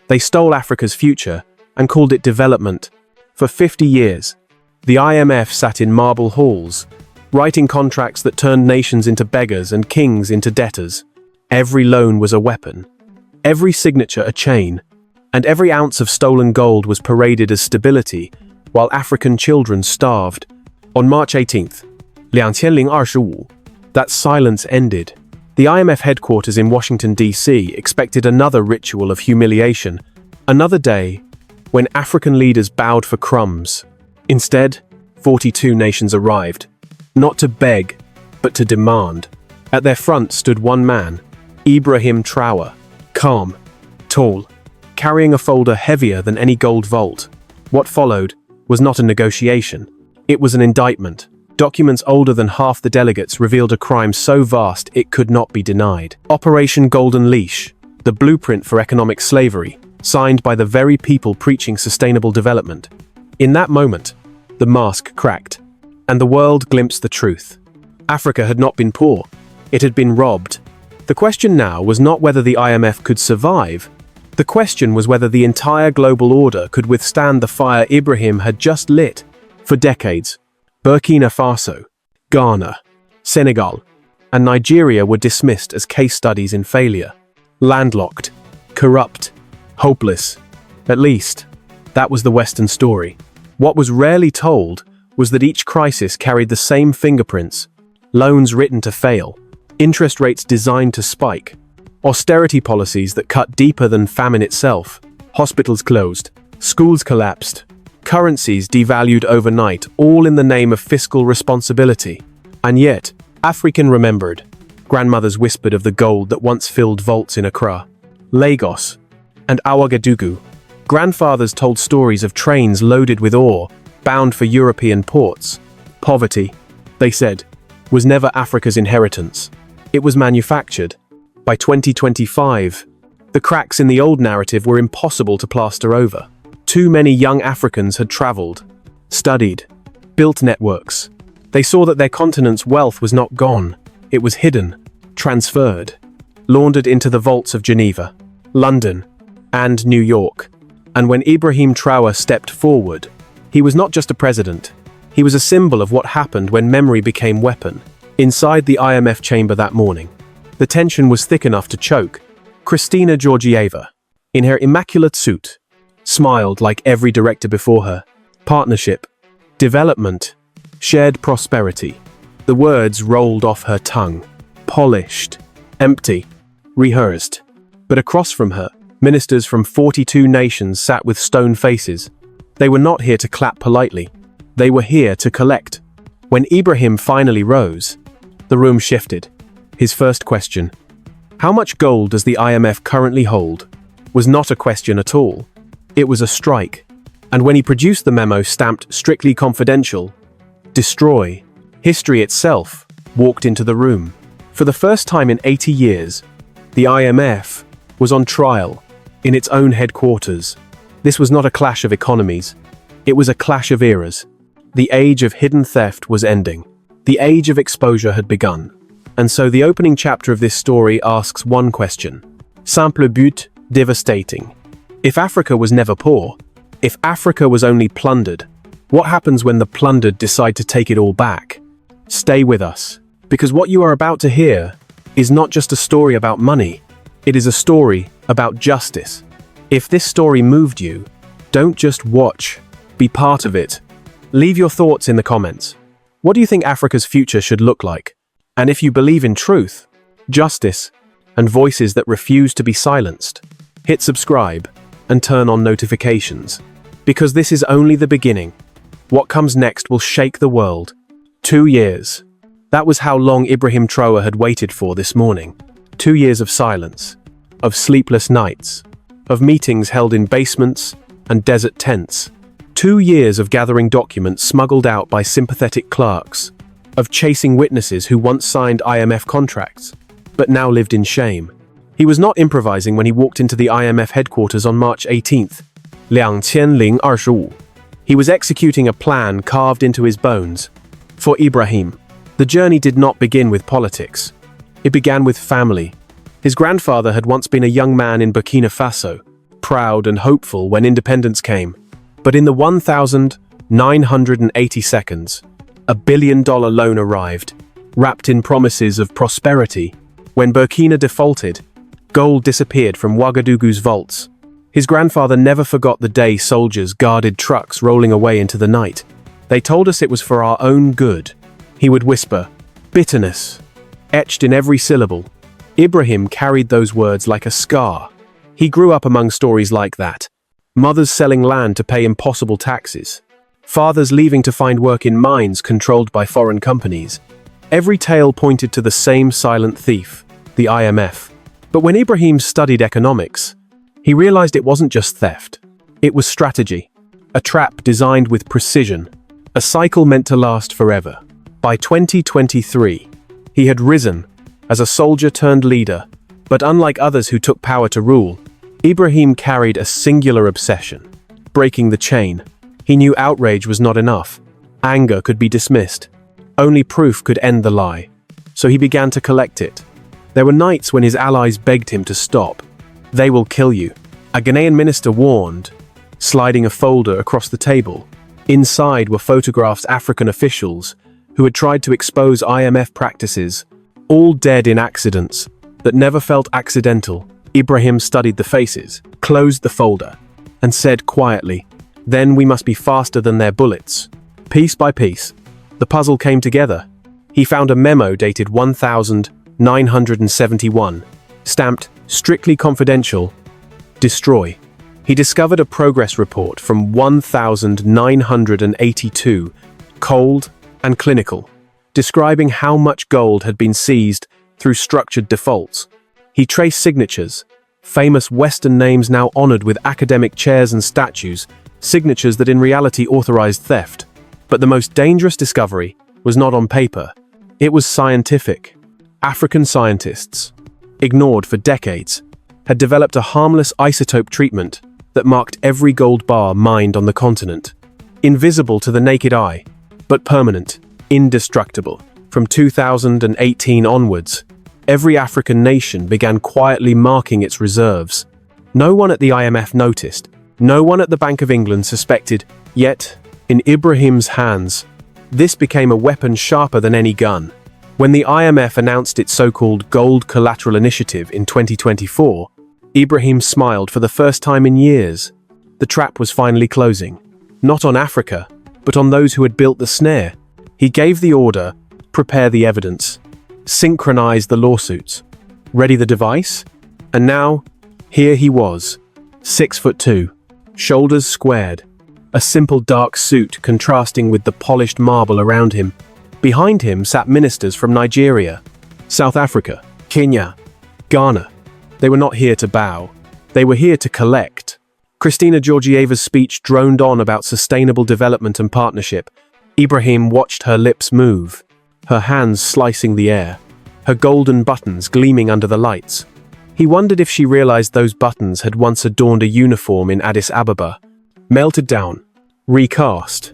They stole Africa's future and called it development. For 50 years, the IMF sat in marble halls, writing contracts that turned nations into beggars and kings into debtors. Every loan was a weapon, every signature a chain, and every ounce of stolen gold was paraded as stability, while African children starved. On March 18th, 2025, that silence ended. The IMF headquarters in Washington, D.C. expected another ritual of humiliation, another day when African leaders bowed for crumbs. Instead, 42 nations arrived, not to beg, but to demand. At their front stood one man, Ibrahim Traore, calm, tall, carrying a folder heavier than any gold vault. What followed was not a negotiation. It was an indictment. Documents older than half the delegates revealed a crime so vast it could not be denied. Operation Golden Leash, the blueprint for economic slavery, signed by the very people preaching sustainable development. In that moment, the mask cracked, and the world glimpsed the truth. Africa had not been poor, it had been robbed. The question now was not whether the IMF could survive. The question was whether the entire global order could withstand the fire Ibrahim had just lit. For decades, Burkina Faso, Ghana, Senegal, and Nigeria were dismissed as case studies in failure. Landlocked, corrupt, hopeless. At least, that was the Western story. What was rarely told was that each crisis carried the same fingerprints: loans written to fail, interest rates designed to spike, austerity policies that cut deeper than famine itself, hospitals closed, schools collapsed, currencies devalued overnight, all in the name of fiscal responsibility. And yet, African remembered. Grandmothers whispered of the gold that once filled vaults in Accra, Lagos, and Ouagadougou. Grandfathers told stories of trains loaded with ore, bound for European ports. Poverty, they said, was never Africa's inheritance. It was manufactured. By 2025, the cracks in the old narrative were impossible to plaster over. Too many young Africans had traveled, studied, built networks. They saw that their continent's wealth was not gone. It was hidden, transferred, laundered into the vaults of Geneva, London, and New York. And when Ibrahim Traore stepped forward, he was not just a president. He was a symbol of what happened when memory became weapon. Inside the IMF chamber that morning, the tension was thick enough to choke. Christina Georgieva, in her immaculate suit, smiled like every director before her. Partnership, development, shared prosperity. The words rolled off her tongue, polished, empty, rehearsed. But across from her, ministers from 42 nations sat with stone faces. They were not here to clap politely. They were here to collect. When Ibrahim finally rose, the room shifted. His first question, how much gold does the IMF currently hold, was not a question at all. It was a strike. And when he produced the memo stamped strictly confidential, destroy, history itself walked into the room. For the first time in 80 years, the IMF was on trial in its own headquarters. This was not a clash of economies. It was a clash of eras. The age of hidden theft was ending. The age of exposure had begun. And so the opening chapter of this story asks one question. Simple but devastating. If Africa was never poor, if Africa was only plundered, what happens when the plundered decide to take it all back? Stay with us, because what you are about to hear is not just a story about money, it is a story about justice. If this story moved you, don't just watch, be part of it. Leave your thoughts in the comments. What do you think Africa's future should look like? And if you believe in truth, justice, and voices that refuse to be silenced, hit subscribe and turn on notifications. Because this is only the beginning. What comes next will shake the world. 2 years. That was how long Ibrahim Traore had waited for this morning. 2 years of silence, of sleepless nights, of meetings held in basements and desert tents. 2 years of gathering documents smuggled out by sympathetic clerks, of chasing witnesses who once signed IMF contracts, but now lived in shame. He was not improvising when he walked into the IMF headquarters on March 18th, 2025. He was executing a plan carved into his bones. For Ibrahim, the journey did not begin with politics. It began with family. His grandfather had once been a young man in Burkina Faso, proud and hopeful when independence came. But in the 1,980 seconds, a billion-dollar loan arrived, wrapped in promises of prosperity. When Burkina defaulted, gold disappeared from Ouagadougou's vaults. His grandfather never forgot the day soldiers guarded trucks rolling away into the night. "They told us it was for our own good," he would whisper, bitterness etched in every syllable. Ibrahim carried those words like a scar. He grew up among stories like that. Mothers selling land to pay impossible taxes. Fathers leaving to find work in mines controlled by foreign companies. Every tale pointed to the same silent thief, the IMF. But when Ibrahim studied economics, he realized it wasn't just theft. It was strategy. A trap designed with precision. A cycle meant to last forever. By 2023, he had risen as a soldier turned leader. But unlike others who took power to rule, Ibrahim carried a singular obsession. Breaking the chain. He knew outrage was not enough. Anger could be dismissed. Only proof could end the lie. So he began to collect it. There were nights when his allies begged him to stop. "They will kill you," a Ghanaian minister warned, sliding a folder across the table. Inside were photographs of African officials who had tried to expose IMF practices, all dead in accidents that never felt accidental. Ibrahim studied the faces, closed the folder, and said quietly, "Then we must be faster than their bullets." Piece by piece, the puzzle came together. He found a memo dated 1971, stamped "Strictly Confidential, Destroy." He discovered a progress report from 1982, cold and clinical, describing how much gold had been seized through structured defaults. He traced signatures, famous Western names now honored with academic chairs and statues, signatures that in reality authorized theft. But the most dangerous discovery was not on paper. It was scientific. African scientists, ignored for decades, had developed a harmless isotope treatment that marked every gold bar mined on the continent. Invisible to the naked eye, but permanent, indestructible. From 2018 onwards, every African nation began quietly marking its reserves. No one at the IMF noticed. No one at the Bank of England suspected. Yet, in Ibrahim's hands, this became a weapon sharper than any gun. When the IMF announced its so-called Gold Collateral Initiative in 2024, Ibrahim smiled for the first time in years. The trap was finally closing. Not on Africa, but on those who had built the snare. He gave the order, prepare the evidence, synchronize the lawsuits, ready the device, and now, here he was, 6'2", shoulders squared, a simple dark suit contrasting with the polished marble around him. Behind him sat ministers from Nigeria, South Africa, Kenya, Ghana. They were not here to bow. They were here to collect. Christina Georgieva's speech droned on about sustainable development and partnership. Ibrahim watched her lips move, her hands slicing the air, her golden buttons gleaming under the lights. He wondered if she realized those buttons had once adorned a uniform in Addis Ababa, melted down, recast,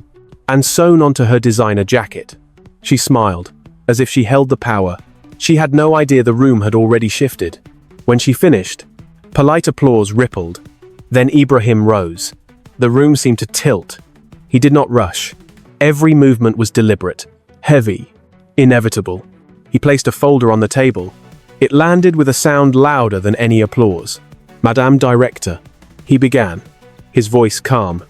and sewn onto her designer jacket. She smiled, as if she held the power. She had no idea the room had already shifted. When she finished, polite applause rippled. Then Ibrahim rose. The room seemed to tilt. He did not rush. Every movement was deliberate, heavy, inevitable. He placed a folder on the table. It landed with a sound louder than any applause. "Madame Director," he began, his voice calm,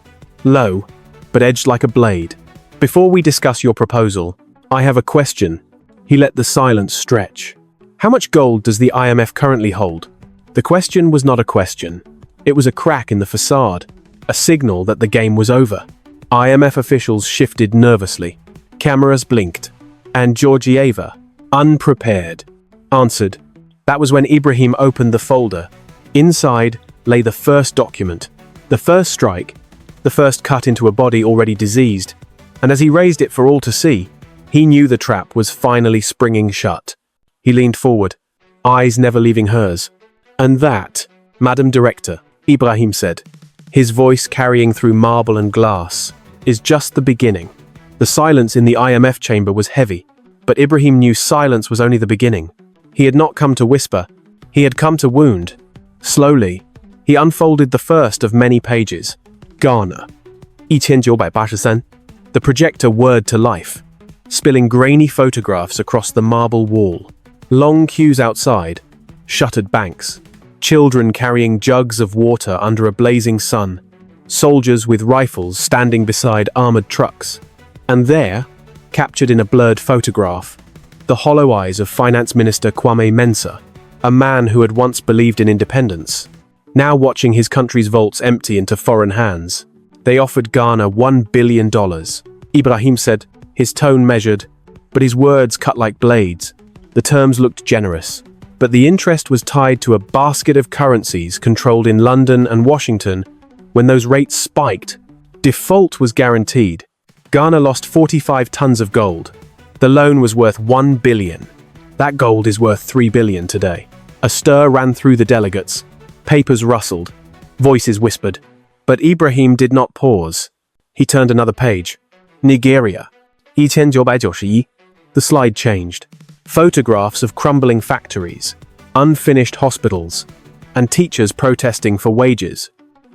low, but edged like a blade. "Before we discuss your proposal, I have a question." He let the silence stretch. "How much gold does the IMF currently hold?" The question was not a question. It was a crack in the facade, a signal that the game was over. IMF officials shifted nervously. Cameras blinked. And Georgieva, unprepared, answered. That was when Ibrahim opened the folder. Inside lay the first document, the first strike, the first cut into a body already diseased. And as he raised it for all to see, he knew the trap was finally springing shut. He leaned forward, eyes never leaving hers. "And that, Madam Director," Ibrahim said, his voice carrying through marble and glass, "is just the beginning." The silence in the IMF chamber was heavy, but Ibrahim knew silence was only the beginning. He had not come to whisper. He had come to wound. Slowly, He unfolded the first of many pages. Ghana. 1983. The projector whirred to life, spilling grainy photographs across the marble wall. Long queues outside, shuttered banks, children carrying jugs of water under a blazing sun, soldiers with rifles standing beside armored trucks. And there, captured in a blurred photograph, the hollow eyes of Finance Minister Kwame Mensah, a man who had once believed in independence, now watching his country's vaults empty into foreign hands. They offered Ghana $1 billion. Ibrahim said, his tone measured, but his words cut like blades. The terms looked generous, but the interest was tied to a basket of currencies controlled in London and Washington. When those rates spiked, default was guaranteed. Ghana lost 45 tons of gold. The loan was worth $1 billion. That gold is worth $3 billion today. A stir ran through the delegates. Papers rustled. Voices whispered. But Ibrahim did not pause. He turned another page. Nigeria. 1991. The slide changed. Photographs of crumbling factories, unfinished hospitals, and teachers protesting for wages.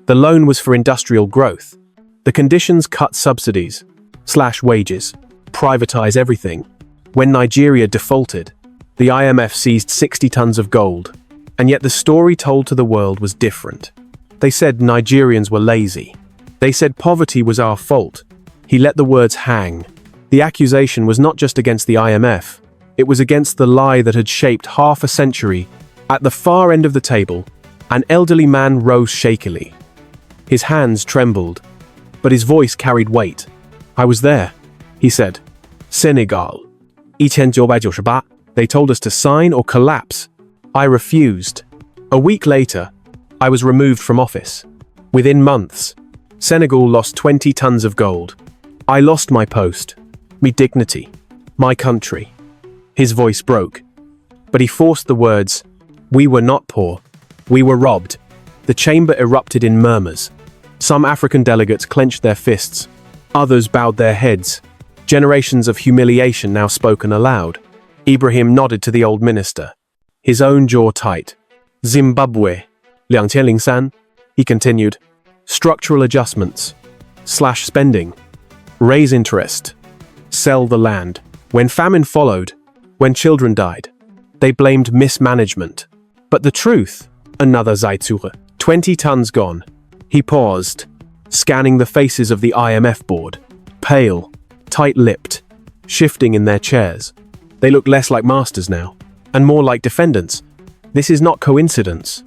The loan was for industrial growth. The conditions cut subsidies, slash wages, privatize everything. When Nigeria defaulted, the IMF seized 60 tons of gold, and yet the story told to the world was different. They said Nigerians were lazy. They said poverty was our fault. He let the words hang. The accusation was not just against the IMF, it was against the lie that had shaped half a century. At the far end of the table, an elderly man rose shakily. His hands trembled, but his voice carried weight. I was there, he said. Senegal. 1998. They told us to sign or collapse. I refused. A week later, I was removed from office. Within months, Senegal lost 20 tons of gold. I lost my post, my dignity, my country. His voice broke, but he forced the words, we were not poor, we were robbed. The chamber erupted in murmurs. Some African delegates clenched their fists, others bowed their heads. Generations of humiliation now spoken aloud. Ibrahim nodded to the old minister, his own jaw tight. Zimbabwe, 2003, he continued. Structural adjustments, slash spending, raise interest, sell the land. When famine followed, when children died, they blamed mismanagement. But the truth, another Zeitzure, 20 tons gone. He paused, scanning the faces of the IMF board, pale, tight-lipped, shifting in their chairs. They look less like masters now, and more like defendants. This is not coincidence,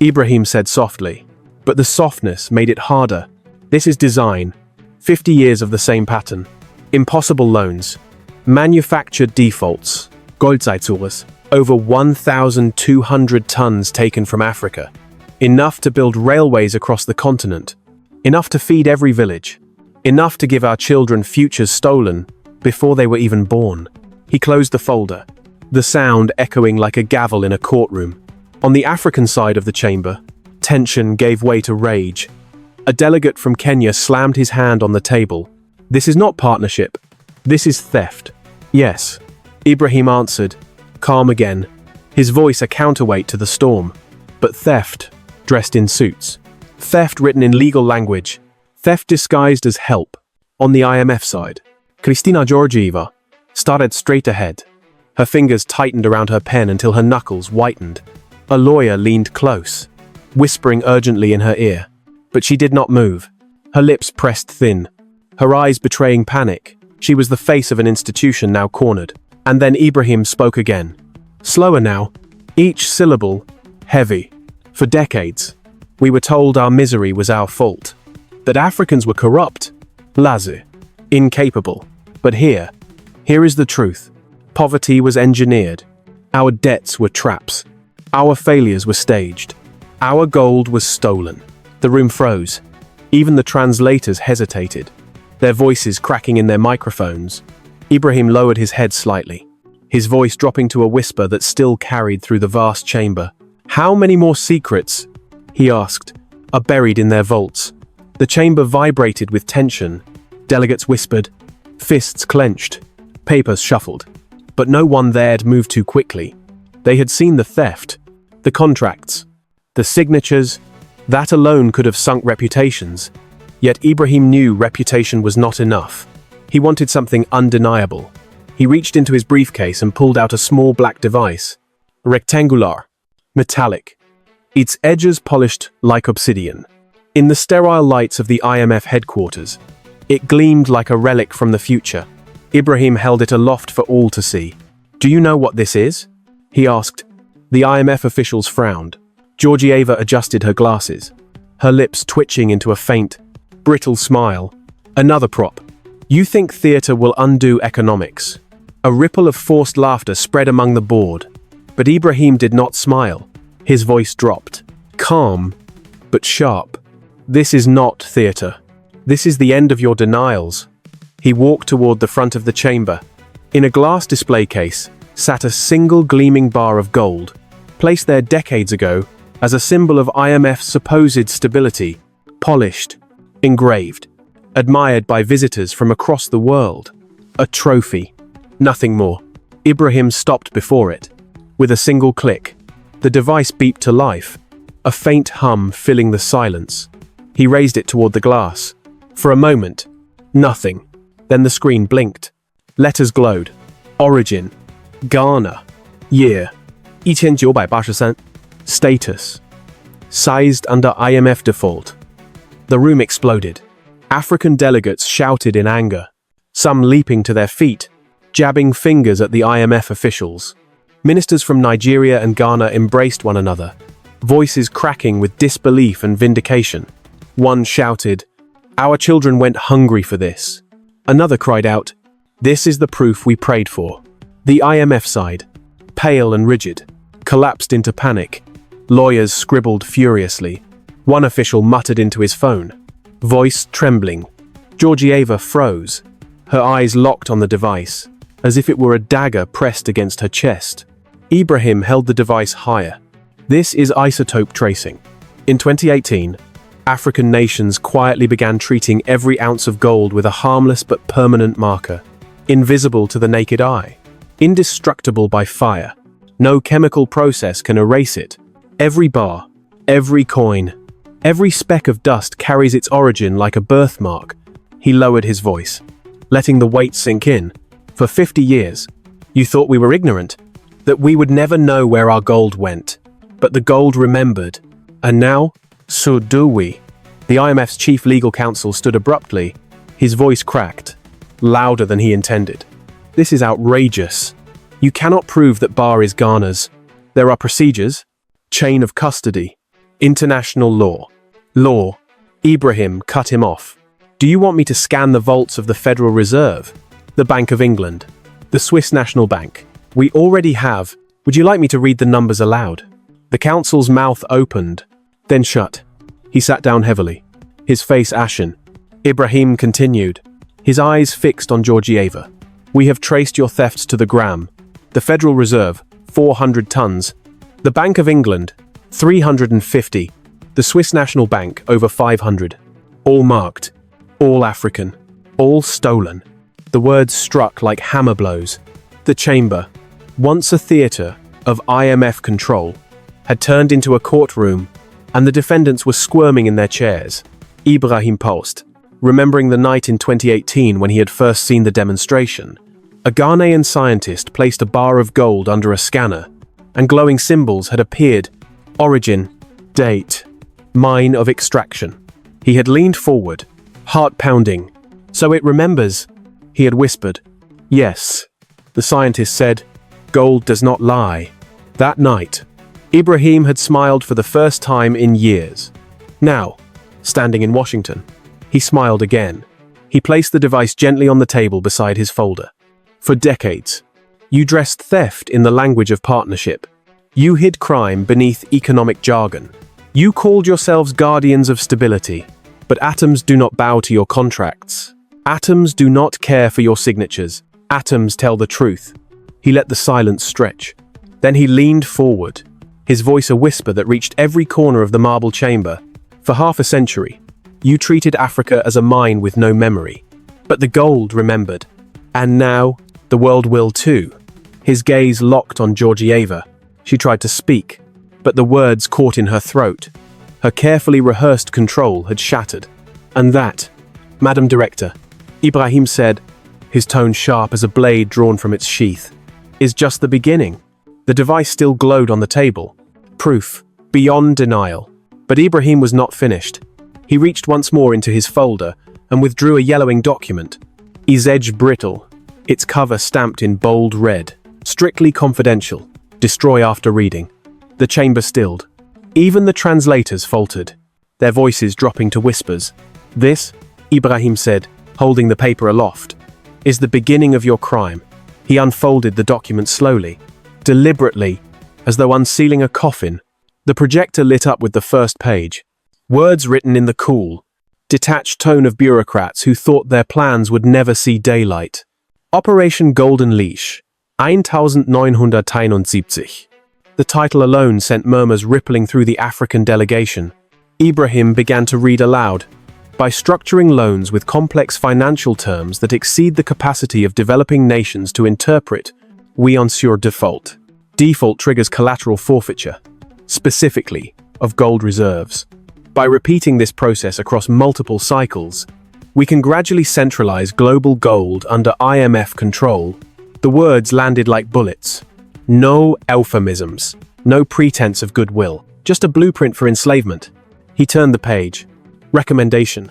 Ibrahim said softly, but the softness made it harder. This is design, 50 years of the same pattern. Impossible loans, manufactured defaults, Goldzeitures, over 1,200 tons taken from Africa. Enough to build railways across the continent. Enough to feed every village. Enough to give our children futures stolen before they were even born. He closed the folder, the sound echoing like a gavel in a courtroom. On the African side of the chamber, tension gave way to rage. A delegate from Kenya slammed his hand on the table. This is not partnership. This is theft. Yes, Ibrahim answered, calm again, his voice a counterweight to the storm. But theft, dressed in suits. Theft written in legal language. Theft disguised as help. On the IMF side, Kristina Georgieva started straight ahead. Her fingers tightened around her pen until her knuckles whitened. A lawyer leaned close, whispering urgently in her ear. But she did not move. Her lips pressed thin, her eyes betraying panic. She was the face of an institution now cornered. And then Ibrahim spoke again. Slower now, each syllable heavy. For decades, we were told our misery was our fault. That Africans were corrupt, lazy, incapable. But here is the truth. Poverty was engineered. Our debts were traps. Our failures were staged. Our gold was stolen. The room froze. Even the translators hesitated, their voices cracking in their microphones. Ibrahim lowered his head slightly, his voice dropping to a whisper that still carried through the vast chamber. How many more secrets, he asked, are buried in their vaults? The chamber vibrated with tension. Delegates whispered, fists clenched, papers shuffled. But no one dared move too quickly. They had seen the theft, the contracts, the signatures, That alone could have sunk reputations. Yet Ibrahim knew reputation was not enough. He wanted something undeniable. He reached into his briefcase and pulled out a small black device. Rectangular. Metallic. Its edges polished like obsidian. In the sterile lights of the IMF headquarters, it gleamed like a relic from the future. Ibrahim held it aloft for all to see. "Do you know what this is?" he asked. The IMF officials frowned. Georgieva adjusted her glasses, her lips twitching into a faint, brittle smile. "Another prop. You think theater will undo economics?" A ripple of forced laughter spread among the board. But Ibrahim did not smile. His voice dropped. Calm, but sharp. "This is not theater. This is the end of your denials." He walked toward the front of the chamber. In a glass display case sat a single gleaming bar of gold, placed there decades ago as a symbol of IMF's supposed stability, polished, engraved, admired by visitors from across the world. A trophy. Nothing more. Ibrahim stopped before it. With a single click, the device beeped to life, a faint hum filling the silence. He raised it toward the glass. For a moment, nothing. Then the screen blinked. Letters glowed. Origin. Ghana. Year. 1983. Status. Sized under IMF default. The room exploded. African delegates shouted in anger, some leaping to their feet, jabbing fingers at the IMF officials. Ministers from Nigeria and Ghana embraced one another, voices cracking with disbelief and vindication. One shouted, "Our children went hungry for this." Another cried out, "This is the proof we prayed for." The IMF side, pale and rigid, collapsed into panic. Lawyers scribbled furiously. One official muttered into his phone, voice trembling. Georgieva froze, her eyes locked on the device, as if it were a dagger pressed against her chest. Ibrahim held the device higher. "This is isotope tracing." In 2018, African nations quietly began treating every ounce of gold with a harmless but permanent marker, invisible to the naked eye, indestructible by fire. No chemical process can erase it. Every bar, every coin, every speck of dust carries its origin like a birthmark. He lowered his voice, letting the weight sink in. "For 50 years, you thought we were ignorant, that we would never know where our gold went. But the gold remembered. And now, so do we." The IMF's chief legal counsel stood abruptly, his voice cracked, louder than he intended. "This is outrageous. You cannot prove that bar is Ghana's. There are procedures, chain of custody, international law. Law." Ibrahim cut him off. "Do you want me to scan the vaults of the Federal Reserve, the Bank of England, the Swiss National Bank? We already have. Would you like me to read the numbers aloud?" The counsel's mouth opened, then shut. He sat down heavily, his face ashen. Ibrahim continued, his eyes fixed on Georgieva. "We have traced your thefts to the gram. The Federal Reserve, 400 tons. The Bank of England, 350. The Swiss National Bank, over 500. All marked. All African. All stolen." The words struck like hammer blows. The chamber, once a theater of IMF control, had turned into a courtroom, and the defendants were squirming in their chairs. Ibrahim paused, remembering the night in 2018 when he had first seen the demonstration. A Ghanaian scientist placed a bar of gold under a scanner, and glowing symbols had appeared. Origin, date, mine of extraction. He had leaned forward, heart pounding. "So it remembers," he had whispered. "Yes," the scientist said, "gold does not lie." That night, Ibrahim had smiled for the first time in years. Now, standing in Washington, he smiled again. He placed the device gently on the table beside his folder. "For decades, you dressed theft in the language of partnership. You hid crime beneath economic jargon. You called yourselves guardians of stability. But atoms do not bow to your contracts. Atoms do not care for your signatures. Atoms tell the truth." He let the silence stretch. Then he leaned forward, his voice a whisper that reached every corner of the marble chamber. "For half a century, you treated Africa as a mine with no memory. But the gold remembered. And now, the world will too." His gaze locked on Georgieva. She tried to speak, but the words caught in her throat. Her carefully rehearsed control had shattered. "And that, Madam Director," Ibrahim said, his tone sharp as a blade drawn from its sheath, "is just the beginning." The device still glowed on the table. Proof, beyond denial. But Ibrahim was not finished. He reached once more into his folder and withdrew a yellowing document. Its edge brittle, its cover stamped in bold red. "Strictly confidential. Destroy after reading." The chamber stilled. Even the translators faltered, their voices dropping to whispers. "This," Ibrahim said, holding the paper aloft, "is the beginning of your crime." He unfolded the document slowly, deliberately, as though unsealing a coffin. The projector lit up with the first page. Words written in the cool, detached tone of bureaucrats who thought their plans would never see daylight. Operation Golden Leash, 1971. The title alone sent murmurs rippling through the African delegation. Ibrahim began to read aloud. "By structuring loans with complex financial terms that exceed the capacity of developing nations to interpret, we ensure default." Default triggers collateral forfeiture, specifically of gold reserves. By repeating this process across multiple cycles, we can gradually centralize global gold under IMF control. The words landed like bullets. No euphemisms, no pretense of goodwill, just a blueprint for enslavement. He turned the page. Recommendation: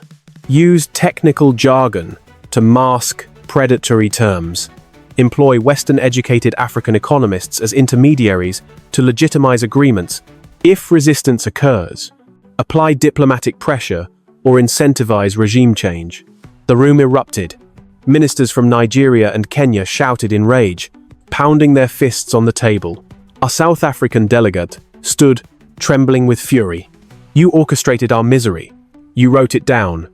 use technical jargon to mask predatory terms. Employ Western-educated African economists as intermediaries to legitimize agreements. If resistance occurs, apply diplomatic pressure or incentivize regime change. The room erupted. Ministers from Nigeria and Kenya shouted in rage, pounding their fists on the table. A South African delegate stood, trembling with fury. "You orchestrated our misery. You wrote it down,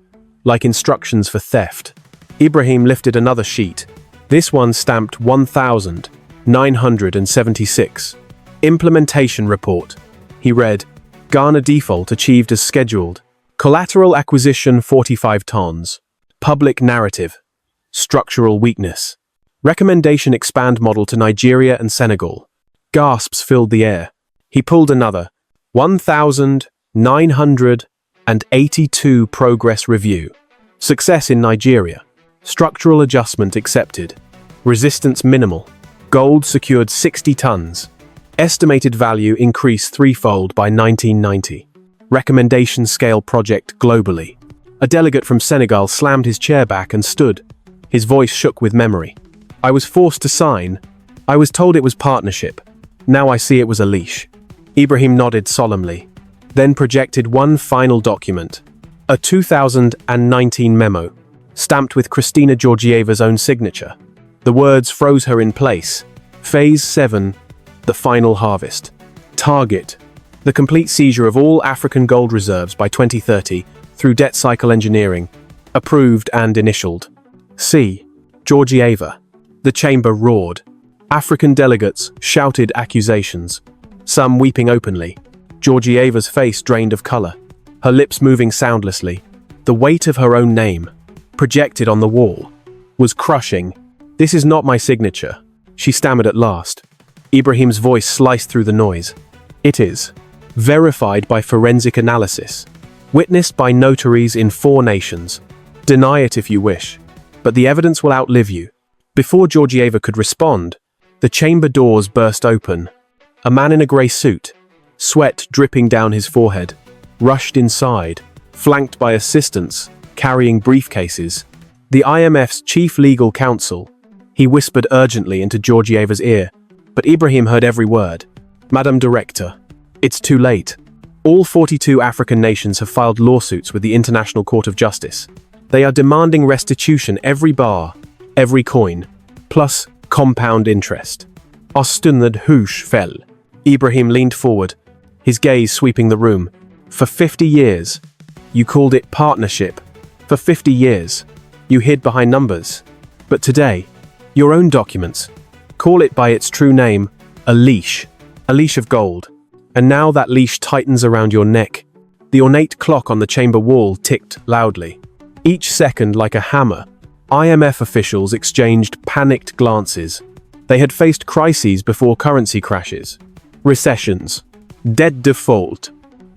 like instructions for theft." Ibrahim lifted another sheet, this one stamped 1976. Implementation report. He read, "Ghana default achieved as scheduled. Collateral acquisition 45 tons. Public narrative. Structural weakness. Recommendation expand model to Nigeria and Senegal." Gasps filled the air. He pulled another. 1982 progress review. Success in Nigeria. Structural adjustment accepted. Resistance minimal. Gold secured 60 tons. Estimated value increased threefold by 1990. Recommendation scale project globally. A delegate from Senegal slammed his chair back and stood. His voice shook with memory. "I was forced to sign. I was told it was partnership. Now I see it was a leash." Ibrahim nodded solemnly, then projected one final document. A 2019 memo, stamped with Christina Georgieva's own signature. The words froze her in place. Phase 7, the final harvest. Target, the complete seizure of all African gold reserves by 2030 through debt cycle engineering. Approved and initialed. C. Georgieva. The chamber roared. African delegates shouted accusations, some weeping openly. Georgieva's face drained of color, her lips moving soundlessly. The weight of her own name, projected on the wall, was crushing. "This is not my signature," she stammered at last. Ibrahim's voice sliced through the noise. "It is. Verified by forensic analysis. Witnessed by notaries in 4 nations. Deny it if you wish, but the evidence will outlive you." Before Georgieva could respond, the chamber doors burst open. A man in a grey suit, sweat dripping down his forehead, rushed inside, flanked by assistants carrying briefcases. The IMF's chief legal counsel. He whispered urgently into Georgieva's ear, but Ibrahim heard every word. "Madam Director, it's too late. All 42 African nations have filed lawsuits with the International Court of Justice. They are demanding restitution every bar, every coin, plus compound interest." Ostunded Hoosh fell. Ibrahim leaned forward, his gaze sweeping the room. "For 50 years, you called it partnership. For 50 years, you hid behind numbers. But today, your own documents call it by its true name, a leash of gold. And now that leash tightens around your neck." The ornate clock on the chamber wall ticked loudly. Each second like a hammer. IMF officials exchanged panicked glances. They had faced crises before currency crashes, recessions, debt default,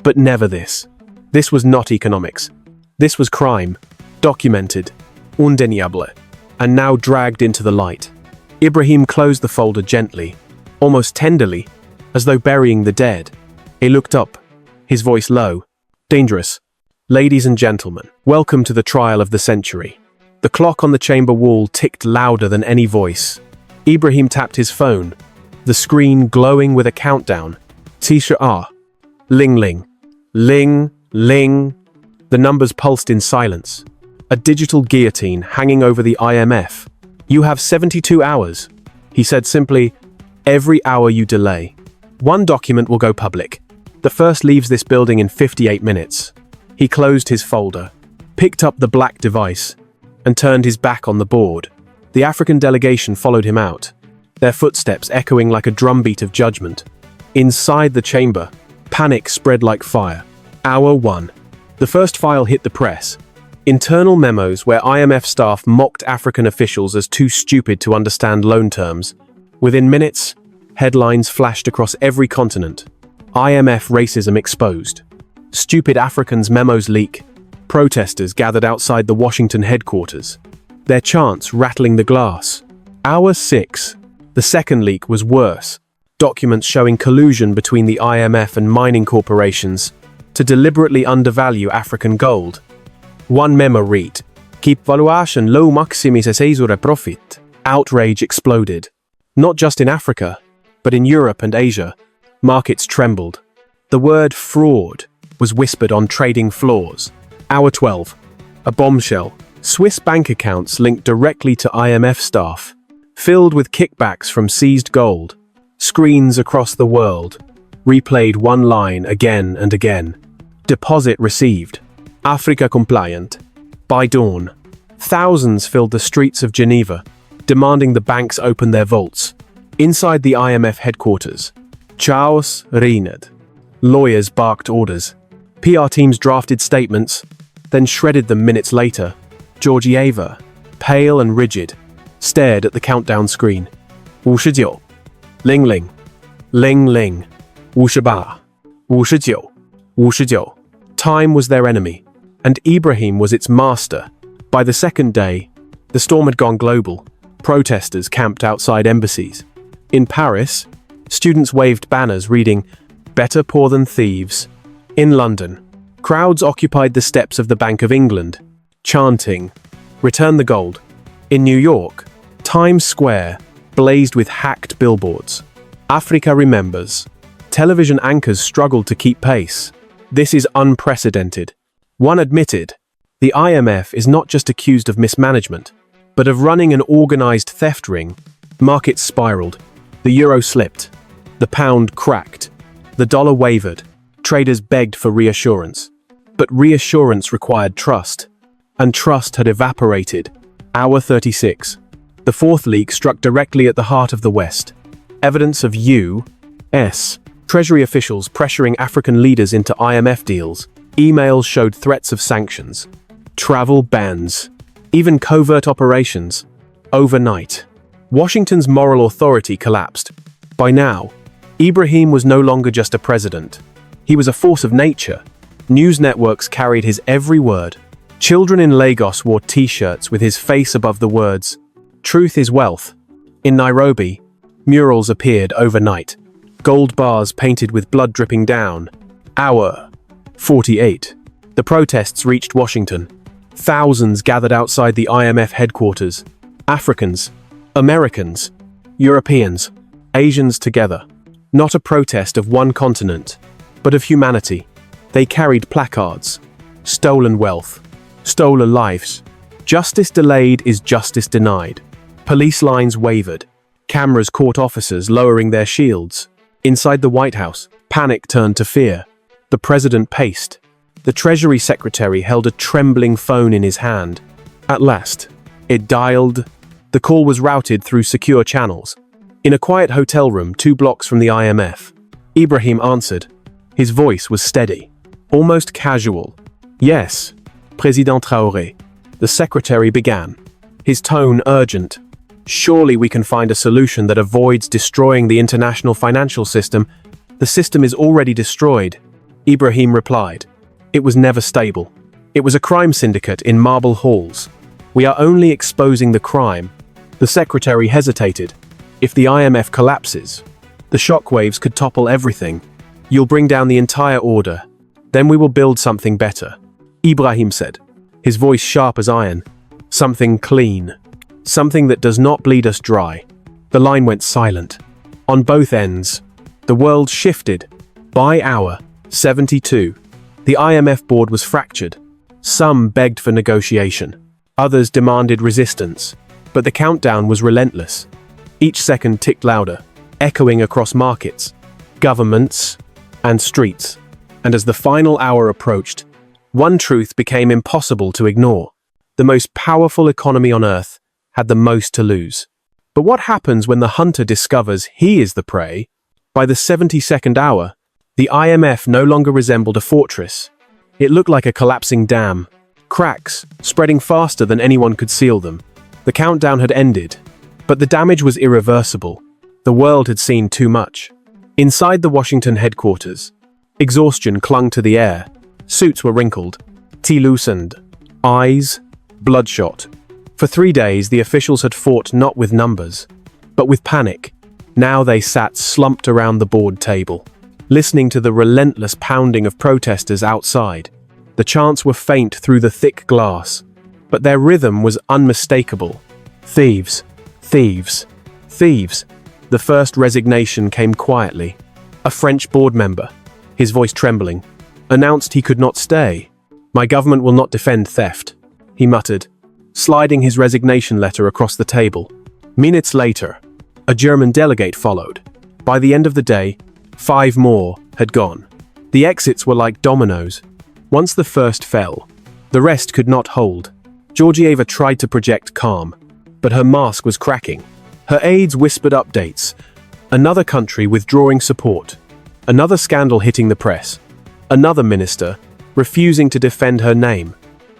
but never this. This was not economics. This was crime, documented, undeniable, and now dragged into the light. Ibrahim closed the folder gently, almost tenderly, as though burying the dead. He looked up, his voice low. Dangerous. Ladies and gentlemen, welcome to the trial of the century. The clock on the chamber wall ticked louder than any voice. Ibrahim tapped his phone, the screen glowing with a countdown. Tisha. Ling ling. Ling, ling. The numbers pulsed in silence. A digital guillotine hanging over the IMF. You have 72 hours. He said simply, every hour you delay, one document will go public. The first leaves this building in 58 minutes. He closed his folder, picked up the black device, and turned his back on the board. The African delegation followed him out, their footsteps echoing like a drumbeat of judgment. Inside the chamber, panic spread like fire. Hour 1. The first file hit the press. Internal memos where IMF staff mocked African officials as too stupid to understand loan terms. Within minutes, headlines flashed across every continent. IMF racism exposed. Stupid Africans memos leak. Protesters gathered outside the Washington headquarters, their chants rattling the glass. Hour 6. The second leak was worse. Documents showing collusion between the IMF and mining corporations to deliberately undervalue African gold. One memo read, "Keep valuation low maximise profit." Outrage exploded. Not just in Africa, but in Europe and Asia. Markets trembled. The word fraud was whispered on trading floors. Hour 12. A bombshell. Swiss bank accounts linked directly to IMF staff, filled with kickbacks from seized gold. Screens across the world replayed one line again and again. Deposit received. Africa compliant. By dawn, thousands filled the streets of Geneva, demanding the banks open their vaults. Inside the IMF headquarters, chaos reigned. Lawyers barked orders. PR teams drafted statements, then shredded them minutes later. Georgieva, pale and rigid, stared at the countdown screen. 59. Ling ling. Ling ling. 58. 59. 59. Time was their enemy, and Ibrahim was its master. By the second day, the storm had gone global. Protesters camped outside embassies. In Paris, students waved banners reading, "Better poor than thieves." In London, crowds occupied the steps of the Bank of England, chanting, "Return the gold." In New York, Times Square blazed with hacked billboards. Africa remembers. Television anchors struggled to keep pace. This is unprecedented. One admitted, the IMF is not just accused of mismanagement, but of running an organized theft ring. Markets spiraled. The euro slipped. The pound cracked. The dollar wavered. Traders begged for reassurance. But reassurance required trust, and trust had evaporated. Hour 36. The fourth leak struck directly at the heart of the West. Evidence of U.S. Treasury officials pressuring African leaders into IMF deals. Emails showed threats of sanctions, travel bans, even covert operations. Overnight, Washington's moral authority collapsed. By now, Ibrahim was no longer just a president. He was a force of nature. News networks carried his every word. Children in Lagos wore t-shirts with his face above the words, "Truth is wealth." In Nairobi, murals appeared overnight. Gold bars painted with blood dripping down. Hour 48. The protests reached Washington. Thousands gathered outside the IMF headquarters. Africans, Americans, Europeans, Asians together. Not a protest of one continent, but of humanity. They carried placards. Stolen wealth. Stolen lives. Justice delayed is justice denied. Police lines wavered. Cameras caught officers lowering their shields. Inside the White House, panic turned to fear. The president paced. The Treasury Secretary held a trembling phone in his hand. At last, it dialed. The call was routed through secure channels. In a quiet hotel room 2 blocks from the IMF, Ibrahim answered. His voice was steady, almost casual. "Yes, President Traore." The secretary began, his tone urgent. "Surely we can find a solution that avoids destroying the international financial system. The system is already destroyed." Ibrahim replied, It was never stable. It was a crime syndicate in marble halls. We are only exposing the crime. The secretary hesitated. If the IMF collapses, the shockwaves could topple everything. You'll bring down the entire order. Then we will build something better. Ibrahim said, his voice sharp as iron. Something clean. Something that does not bleed us dry. The line went silent. On both ends, the world shifted. By hour 72, the IMF board was fractured. Some begged for negotiation. Others demanded resistance. But the countdown was relentless. Each second ticked louder, echoing across markets, governments, and streets. And as the final hour approached, one truth became impossible to ignore. The most powerful economy on earth had the most to lose. But what happens when the hunter discovers he is the prey? By the 72nd hour, the IMF no longer resembled a fortress. It looked like a collapsing dam, cracks spreading faster than anyone could seal them. The countdown had ended, but the damage was irreversible. The world had seen too much. Inside the Washington headquarters, exhaustion clung to the air. Suits were wrinkled, teeth loosened, eyes bloodshot. For 3 days, the officials had fought not with numbers, but with panic. Now they sat slumped around the board table, listening to the relentless pounding of protesters outside. The chants were faint through the thick glass, but their rhythm was unmistakable. Thieves, thieves, thieves. The first resignation came quietly. A French board member, his voice trembling, announced he could not stay. "My government will not defend theft," he muttered, sliding his resignation letter across the table. Minutes later, a German delegate followed. By the end of the day, 5 more had gone. The exits were like dominoes. Once the first fell, the rest could not hold. Georgieva tried to project calm, but her mask was cracking. Her aides whispered updates. Another country withdrawing support. Another scandal hitting the press. Another minister refusing to defend her name.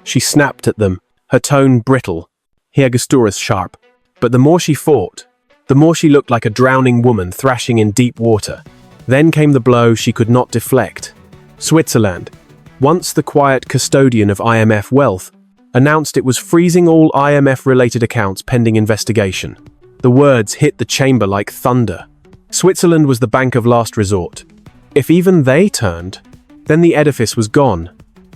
She snapped at them, her tone brittle, her gesture sharp. But the more she fought, the more she looked like a drowning woman thrashing in deep water. Then came the blow she could not deflect. Switzerland, once the quiet custodian of IMF wealth, announced it was freezing all IMF-related accounts pending investigation. The words hit the chamber like thunder. Switzerland was the bank of last resort. If even they turned, then the edifice was gone.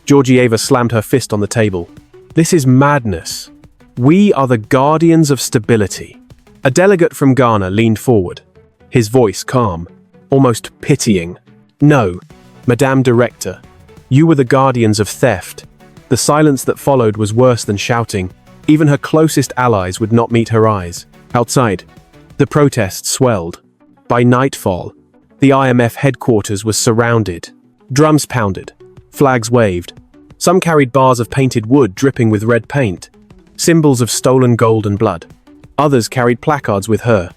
Georgieva slammed her fist on the table. "This is madness. We are the guardians of stability." A delegate from Ghana leaned forward, his voice calm, almost pitying. "No, Madame Director, you were the guardians of theft." The silence that followed was worse than shouting. Even her closest allies would not meet her eyes. Outside, the protests swelled. By nightfall, the IMF headquarters was surrounded. Drums pounded, flags waved. Some carried bars of painted wood dripping with red paint, symbols of stolen gold and blood. Others carried placards with her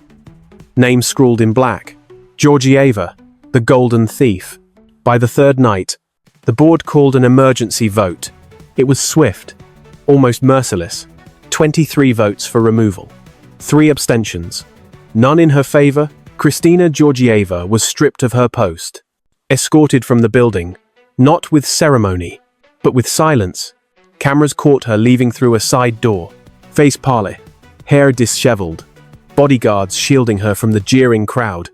names scrawled in black. Georgieva, the golden thief. By the third night, the board called an emergency vote. It was swift, almost merciless. 23 votes for removal, 3 abstentions, none in her favor. Kristina Georgieva was stripped of her post, escorted from the building, not with ceremony, but with silence. Cameras caught her leaving through a side door, face pale, hair disheveled, bodyguards shielding her from the jeering crowd.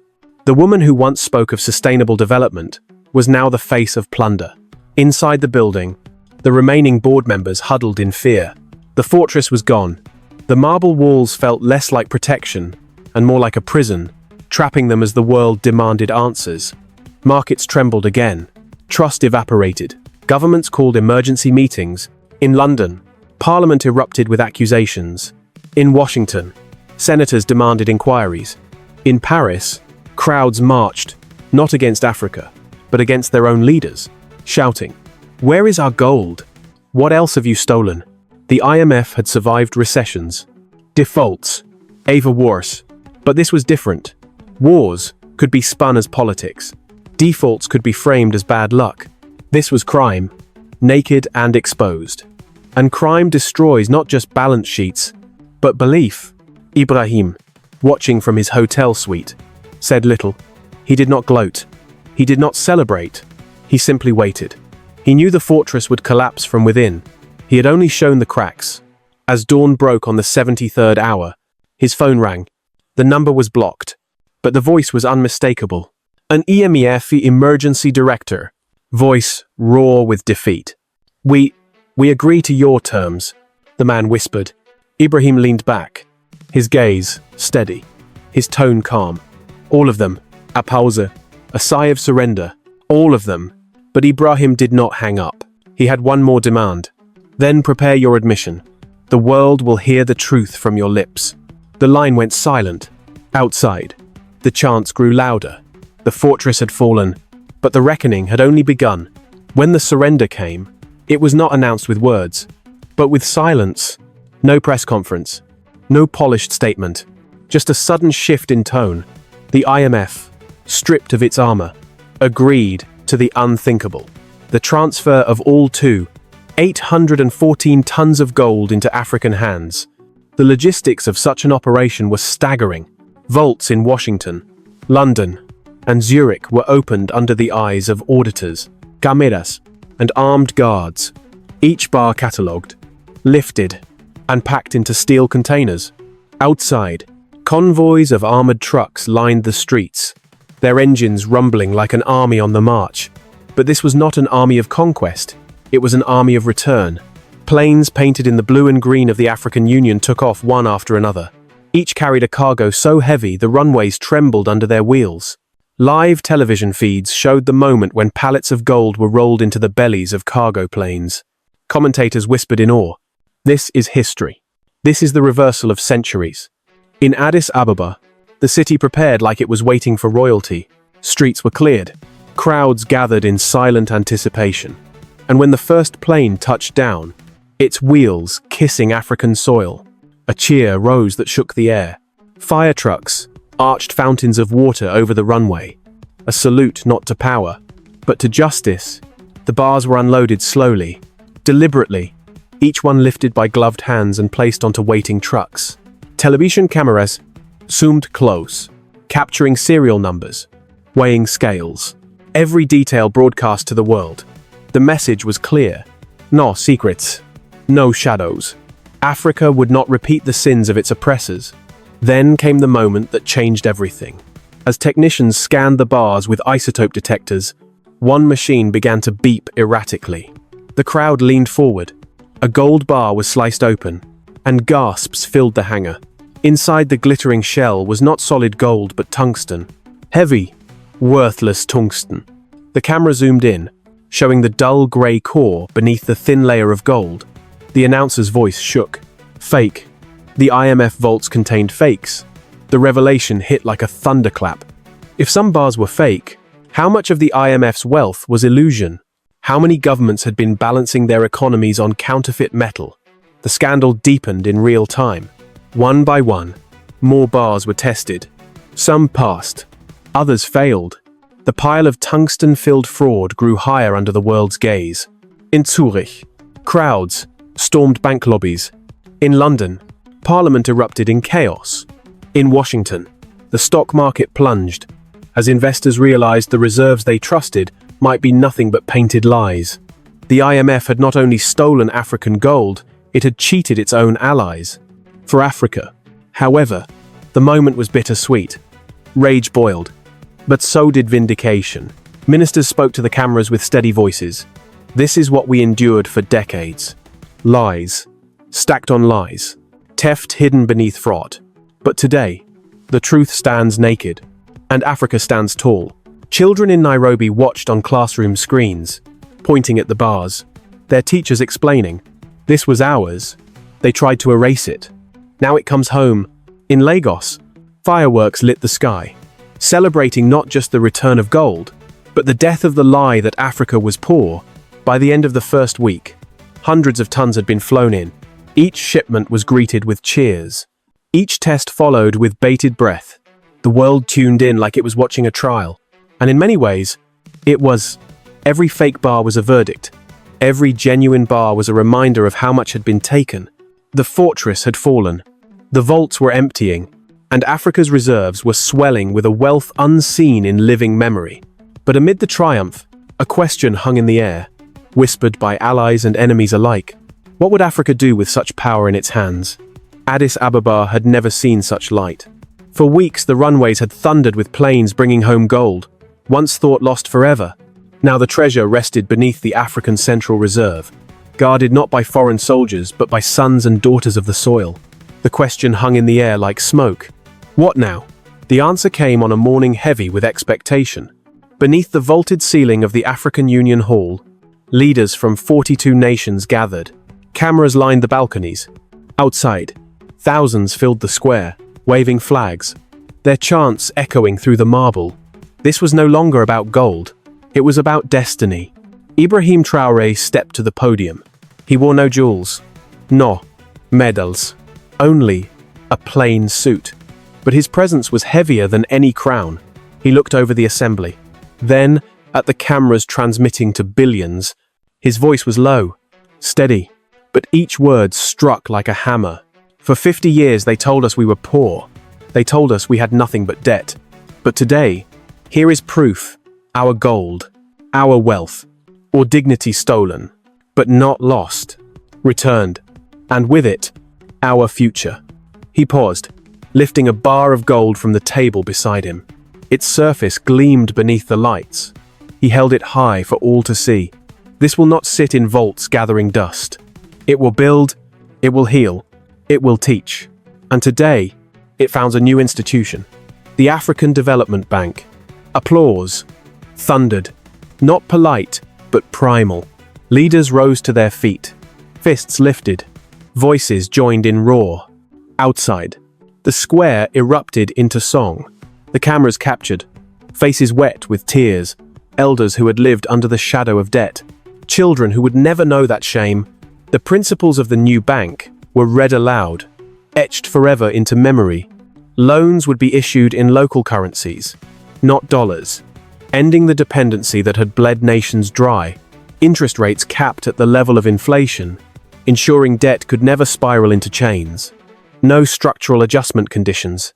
The woman who once spoke of sustainable development was now the face of plunder. Inside the building, the remaining board members huddled in fear. The fortress was gone. The marble walls felt less like protection and more like a prison, trapping them as the world demanded answers. Markets trembled again. Trust evaporated. Governments called emergency meetings. In London, Parliament erupted with accusations. In Washington, senators demanded inquiries. In Paris, crowds marched, not against Africa, but against their own leaders, shouting, "Where is our gold? What else have you stolen?" The IMF had survived recessions, defaults, even worse. But this was different. Wars could be spun as politics. Defaults could be framed as bad luck. This was crime, naked and exposed. And crime destroys not just balance sheets, but belief. Ibrahim, watching from his hotel suite, said little. He did not gloat. He did not celebrate. He simply waited. He knew the fortress would collapse from within. He had only shown the cracks. As dawn broke on the 73rd hour, his phone rang. The number was blocked, but the voice was unmistakable. An IMF emergency director. Voice raw with defeat. We agree to your terms, the man whispered. Ibrahim leaned back, his gaze steady, his tone calm. All of them, a pause, a sigh of surrender, all of them. But Ibrahim did not hang up. He had one more demand. Then prepare your admission. The world will hear the truth from your lips. The line went silent. Outside, the chants grew louder. The fortress had fallen, but the reckoning had only begun. When the surrender came, it was not announced with words, but with silence. No press conference, no polished statement, just a sudden shift in tone. The IMF, stripped of its armor, agreed to the unthinkable. The transfer of all 814 tons of gold into African hands. The logistics of such an operation were staggering. Vaults in Washington, London, and Zurich were opened under the eyes of auditors, cameras, and armed guards. Each bar catalogued, lifted, and packed into steel containers. Outside, convoys of armored trucks lined the streets, their engines rumbling like an army on the march. But this was not an army of conquest, it was an army of return. Planes painted in the blue and green of the African Union took off one after another. Each carried a cargo so heavy the runways trembled under their wheels. Live television feeds showed the moment when pallets of gold were rolled into the bellies of cargo planes. Commentators whispered in awe, "This is history. This is the reversal of centuries." In Addis Ababa, the city prepared like it was waiting for royalty. Streets were cleared. Crowds gathered in silent anticipation. And when the first plane touched down, its wheels kissing African soil, a cheer rose that shook the air. Fire trucks arched fountains of water over the runway, a salute not to power, but to justice. The bars were unloaded slowly, deliberately, each one lifted by gloved hands and placed onto waiting trucks. Television cameras zoomed close, capturing serial numbers, weighing scales. Every detail broadcast to the world. The message was clear. No secrets, no shadows. Africa would not repeat the sins of its oppressors. Then came the moment that changed everything. As technicians scanned the bars with isotope detectors, one machine began to beep erratically. The crowd leaned forward. A gold bar was sliced open, and gasps filled the hangar. Inside the glittering shell was not solid gold but tungsten. Heavy, worthless tungsten. The camera zoomed in, showing the dull grey core beneath the thin layer of gold. The announcer's voice shook. Fake. The IMF vaults contained fakes. The revelation hit like a thunderclap. If some bars were fake, how much of the IMF's wealth was illusion? How many governments had been balancing their economies on counterfeit metal? The scandal deepened in real time. One by one, more bars were tested. Some passed, others failed. The pile of tungsten-filled fraud grew higher under the world's gaze. In Zurich, crowds stormed bank lobbies. In London, Parliament erupted in chaos. In Washington, the stock market plunged, as investors realized the reserves they trusted might be nothing but painted lies. The IMF had not only stolen African gold, it had cheated its own allies. For Africa, however, the moment was bittersweet. Rage boiled, but so did vindication. Ministers spoke to the cameras with steady voices. This is what we endured for decades. Lies, stacked on lies, theft hidden beneath fraud. But today, the truth stands naked, and Africa stands tall. Children in Nairobi watched on classroom screens, pointing at the bars, their teachers explaining, "This was ours." They tried to erase it. Now it comes home. In Lagos, fireworks lit the sky, celebrating not just the return of gold, but the death of the lie that Africa was poor. By the end of the first week, hundreds of tons had been flown in. Each shipment was greeted with cheers. Each test followed with bated breath. The world tuned in like it was watching a trial. And in many ways, it was. Every fake bar was a verdict. Every genuine bar was a reminder of how much had been taken. The fortress had fallen. The vaults were emptying, and Africa's reserves were swelling with a wealth unseen in living memory. But amid the triumph, a question hung in the air. whispered by allies and enemies alike. What would Africa do with such power in its hands? Addis Ababa had never seen such light. For weeks, the runways had thundered with planes bringing home gold, once thought lost forever. Now the treasure rested beneath the African Central Reserve, guarded not by foreign soldiers, but by sons and daughters of the soil. The question hung in the air like smoke. What now? The answer came on a morning heavy with expectation. Beneath the vaulted ceiling of the African Union Hall, leaders from 42 nations gathered. Cameras lined the balconies. Outside, thousands filled the square, waving flags, their chants echoing through the marble. This was no longer about gold. It was about destiny. Ibrahim Traore stepped to the podium. He wore no jewels, no medals, only a plain suit. But his presence was heavier than any crown. He looked over the assembly. Then, at the cameras transmitting to billions, his voice was low, steady, but each word struck like a hammer. For 50 years they told us we were poor. They told us we had nothing but debt. But today, here is proof. Our gold, our wealth, or dignity stolen, but not lost, returned, and with it, our future. He paused, lifting a bar of gold from the table beside him. Its surface gleamed beneath the lights. He held it high for all to see. This will not sit in vaults gathering dust. It will build, it will heal, it will teach. And today, it founds a new institution, the African Development Bank. Applause thundered, not polite, but primal. Leaders rose to their feet, fists lifted, voices joined in roar. Outside, the square erupted into song. The cameras captured, faces wet with tears, elders who had lived under the shadow of debt, children who would never know that shame. The principles of the new bank were read aloud, etched forever into memory. Loans would be issued in local currencies, not dollars, ending the dependency that had bled nations dry. Interest rates capped at the level of inflation, ensuring debt could never spiral into chains. No structural adjustment conditions.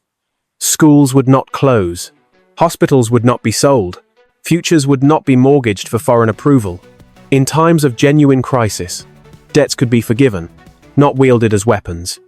Schools would not close. Hospitals would not be sold. Futures would not be mortgaged for foreign approval. In times of genuine crisis, debts could be forgiven, not wielded as weapons.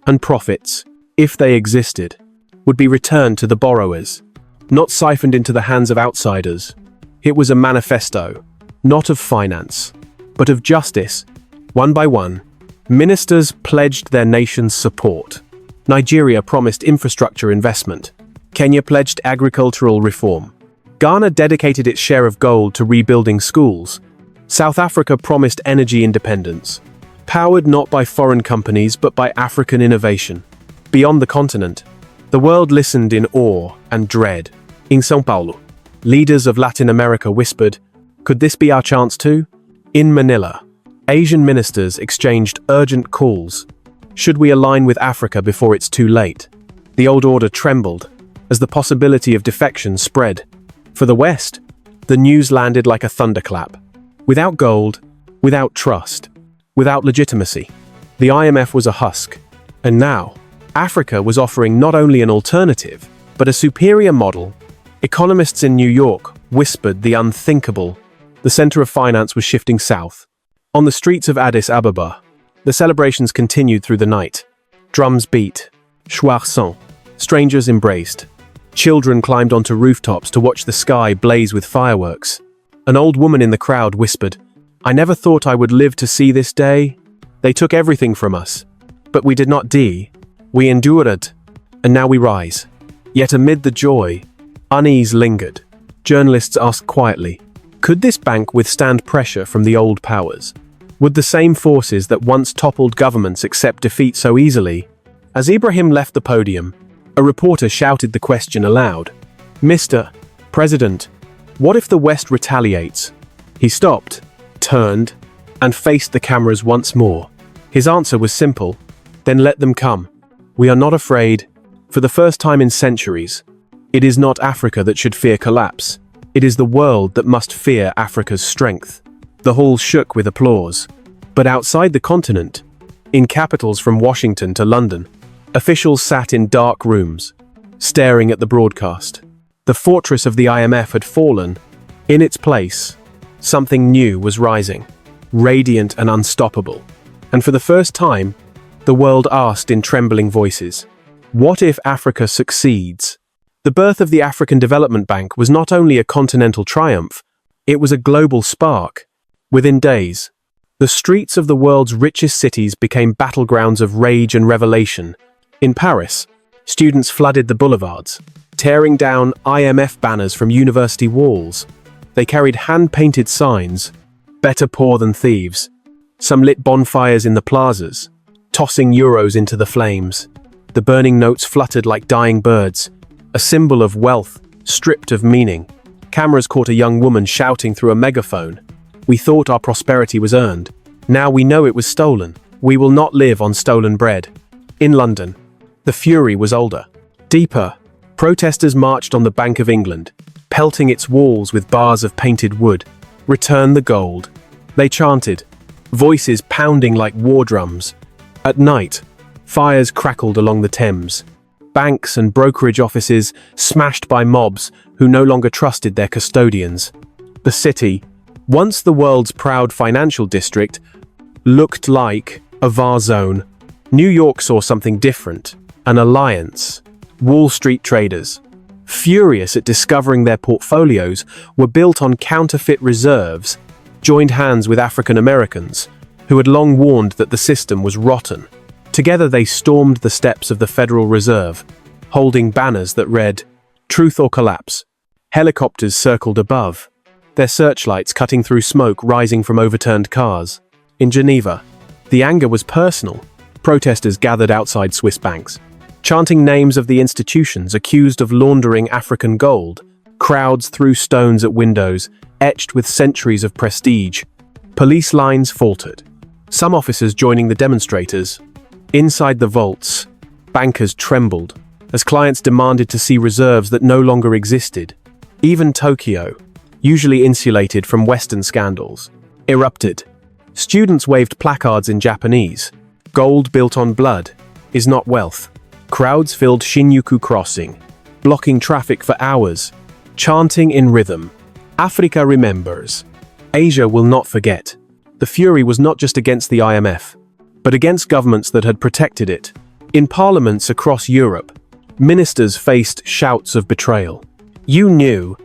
And profits, if they existed, would be returned to the borrowers, not siphoned into the hands of outsiders. It was a manifesto, not of finance, but of justice. One by one, ministers pledged their nation's support. Nigeria promised infrastructure investment. Kenya pledged agricultural reform. Ghana dedicated its share of gold to rebuilding schools. South Africa promised energy independence, powered not by foreign companies but by African innovation. Beyond the continent, the world listened in awe and dread. In São Paulo, leaders of Latin America whispered, "Could this be our chance too?" In Manila, Asian ministers exchanged urgent calls. Should we align with Africa before it's too late? The old order trembled as the possibility of defection spread. For the West, the news landed like a thunderclap. Without gold, without trust, without legitimacy, the IMF was a husk. And now, Africa was offering not only an alternative, but a superior model. Economists in New York whispered the unthinkable. The center of finance was shifting south. On the streets of Addis Ababa, the celebrations continued through the night. Drums beat, chouars, strangers embraced. Children climbed onto rooftops to watch the sky blaze with fireworks. An old woman in the crowd whispered, "I never thought I would live to see this day. They took everything from us, but we did not die. We endured, and now we rise." Yet amid the joy, unease lingered. Journalists asked quietly, could this bank withstand pressure from the old powers? Would the same forces that once toppled governments accept defeat so easily? As Ibrahim left the podium, a reporter shouted the question aloud. "Mr. President, what if the West retaliates?" He stopped, turned, and faced the cameras once more. His answer was simple, "Then let them come. We are not afraid." For the first time in centuries, it is not Africa that should fear collapse. It is the world that must fear Africa's strength. The hall shook with applause. But outside the continent, in capitals from Washington to London, officials sat in dark rooms, staring at the broadcast. The fortress of the IMF had fallen. In its place, something new was rising. radiant and unstoppable. And for the first time, the world asked in trembling voices, what if Africa succeeds? The birth of the African Development Bank was not only a continental triumph, it was a global spark. Within days, the streets of the world's richest cities became battlegrounds of rage and revelation. In Paris, students flooded the boulevards, tearing down IMF banners from university walls. They carried hand-painted signs, better poor than thieves. Some lit bonfires in the plazas, tossing euros into the flames. The burning notes fluttered like dying birds, a symbol of wealth stripped of meaning. Cameras caught a young woman shouting through a megaphone. We thought our prosperity was earned. Now we know it was stolen. We will not live on stolen bread. In London, the fury was older, deeper. Protesters marched on the Bank of England, pelting its walls with bars of painted wood. Return the gold. They chanted, voices pounding like war drums. At night, fires crackled along the Thames. Banks and brokerage offices smashed by mobs who no longer trusted their custodians. The city, once the world's proud financial district, looked like a war zone. New York saw something different, an alliance. Wall Street traders, furious at discovering their portfolios were built on counterfeit reserves, joined hands with African Americans, who had long warned that the system was rotten. Together they stormed the steps of the Federal Reserve, holding banners that read, "Truth or Collapse." Helicopters circled above, their searchlights cutting through smoke rising from overturned cars. In Geneva, the anger was personal. Protesters gathered outside Swiss banks, chanting names of the institutions accused of laundering African gold. Crowds threw stones at windows, etched with centuries of prestige. Police lines faltered, some officers joining the demonstrators. Inside the vaults, bankers trembled as clients demanded to see reserves that no longer existed. Even Tokyo, usually insulated from Western scandals, erupted. Students waved placards in Japanese. Gold built on blood is not wealth. Crowds filled Shinjuku Crossing, blocking traffic for hours, chanting in rhythm, "Africa remembers. Asia will not forget." The fury was not just against the IMF, but against governments that had protected it. In parliaments across Europe, ministers faced shouts of betrayal. You knew,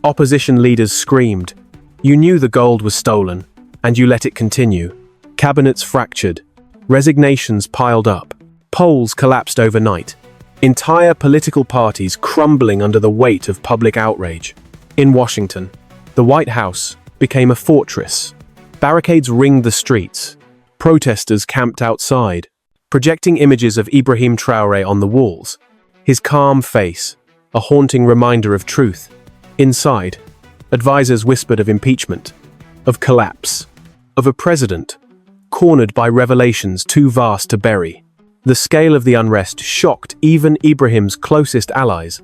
opposition leaders screamed. You knew the gold was stolen, and you let it continue. Cabinets fractured, resignations piled up, polls collapsed overnight. Entire political parties crumbling under the weight of public outrage. In Washington, the White House became a fortress. Barricades ringed the streets. Protesters camped outside, projecting images of Ibrahim Traore on the walls. His calm face, a haunting reminder of truth. Inside, advisors whispered of impeachment, of collapse, of a president cornered by revelations too vast to bury. The scale of the unrest shocked even Ibrahim's closest allies.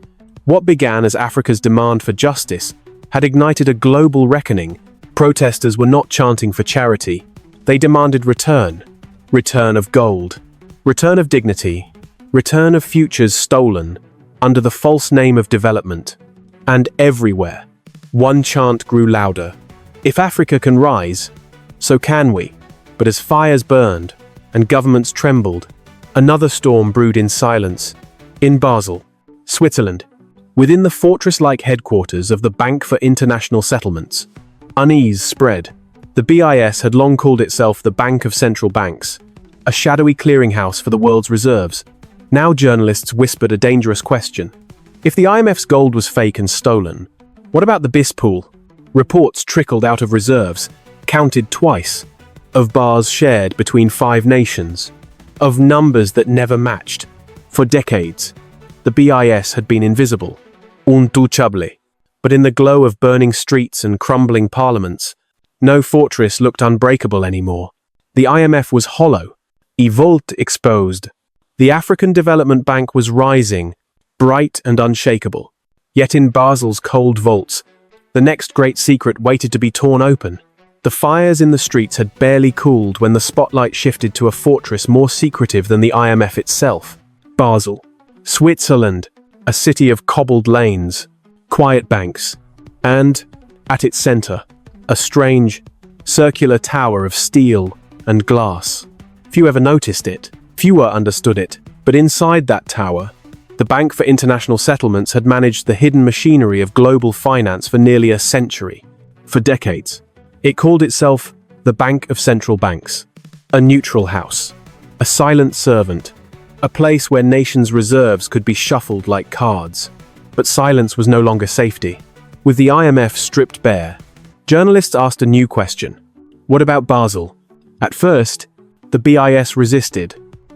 What began as Africa's demand for justice had ignited a global reckoning. Protesters were not chanting for charity. They demanded return of gold, return of dignity, return of futures stolen under the false name of development. And everywhere, one chant grew louder. If Africa can rise, so can we. But as fires burned and governments trembled, another storm brewed in silence. In Basel, Switzerland, within the fortress-like headquarters of the Bank for International Settlements, unease spread. The BIS had long called itself the Bank of Central Banks, a shadowy clearinghouse for the world's reserves. Now journalists whispered a dangerous question. If the IMF's gold was fake and stolen, what about the BIS pool? Reports trickled out of reserves, counted twice, of bars shared between 5 nations, of numbers that never matched. For decades, the BIS had been invisible, untouchable. But in the glow of burning streets and crumbling parliaments, no fortress looked unbreakable anymore. The IMF was hollow, a vault exposed. The African Development Bank was rising, bright and unshakable. Yet in Basel's cold vaults, the next great secret waited to be torn open. The fires in the streets had barely cooled when the spotlight shifted to a fortress more secretive than the IMF itself. Basel, Switzerland, a city of cobbled lanes, quiet banks, and, at its center, a strange, circular tower of steel and glass. Few ever noticed it, fewer understood it, but inside that tower, the Bank for International Settlements had managed the hidden machinery of global finance for nearly a century. For decades, it called itself the Bank of Central Banks, a neutral house, a silent servant, a place where nations' reserves could be shuffled like cards. But silence was no longer safety. With the IMF stripped bare, journalists asked a new question. What about Basel? At first, the BIS resisted.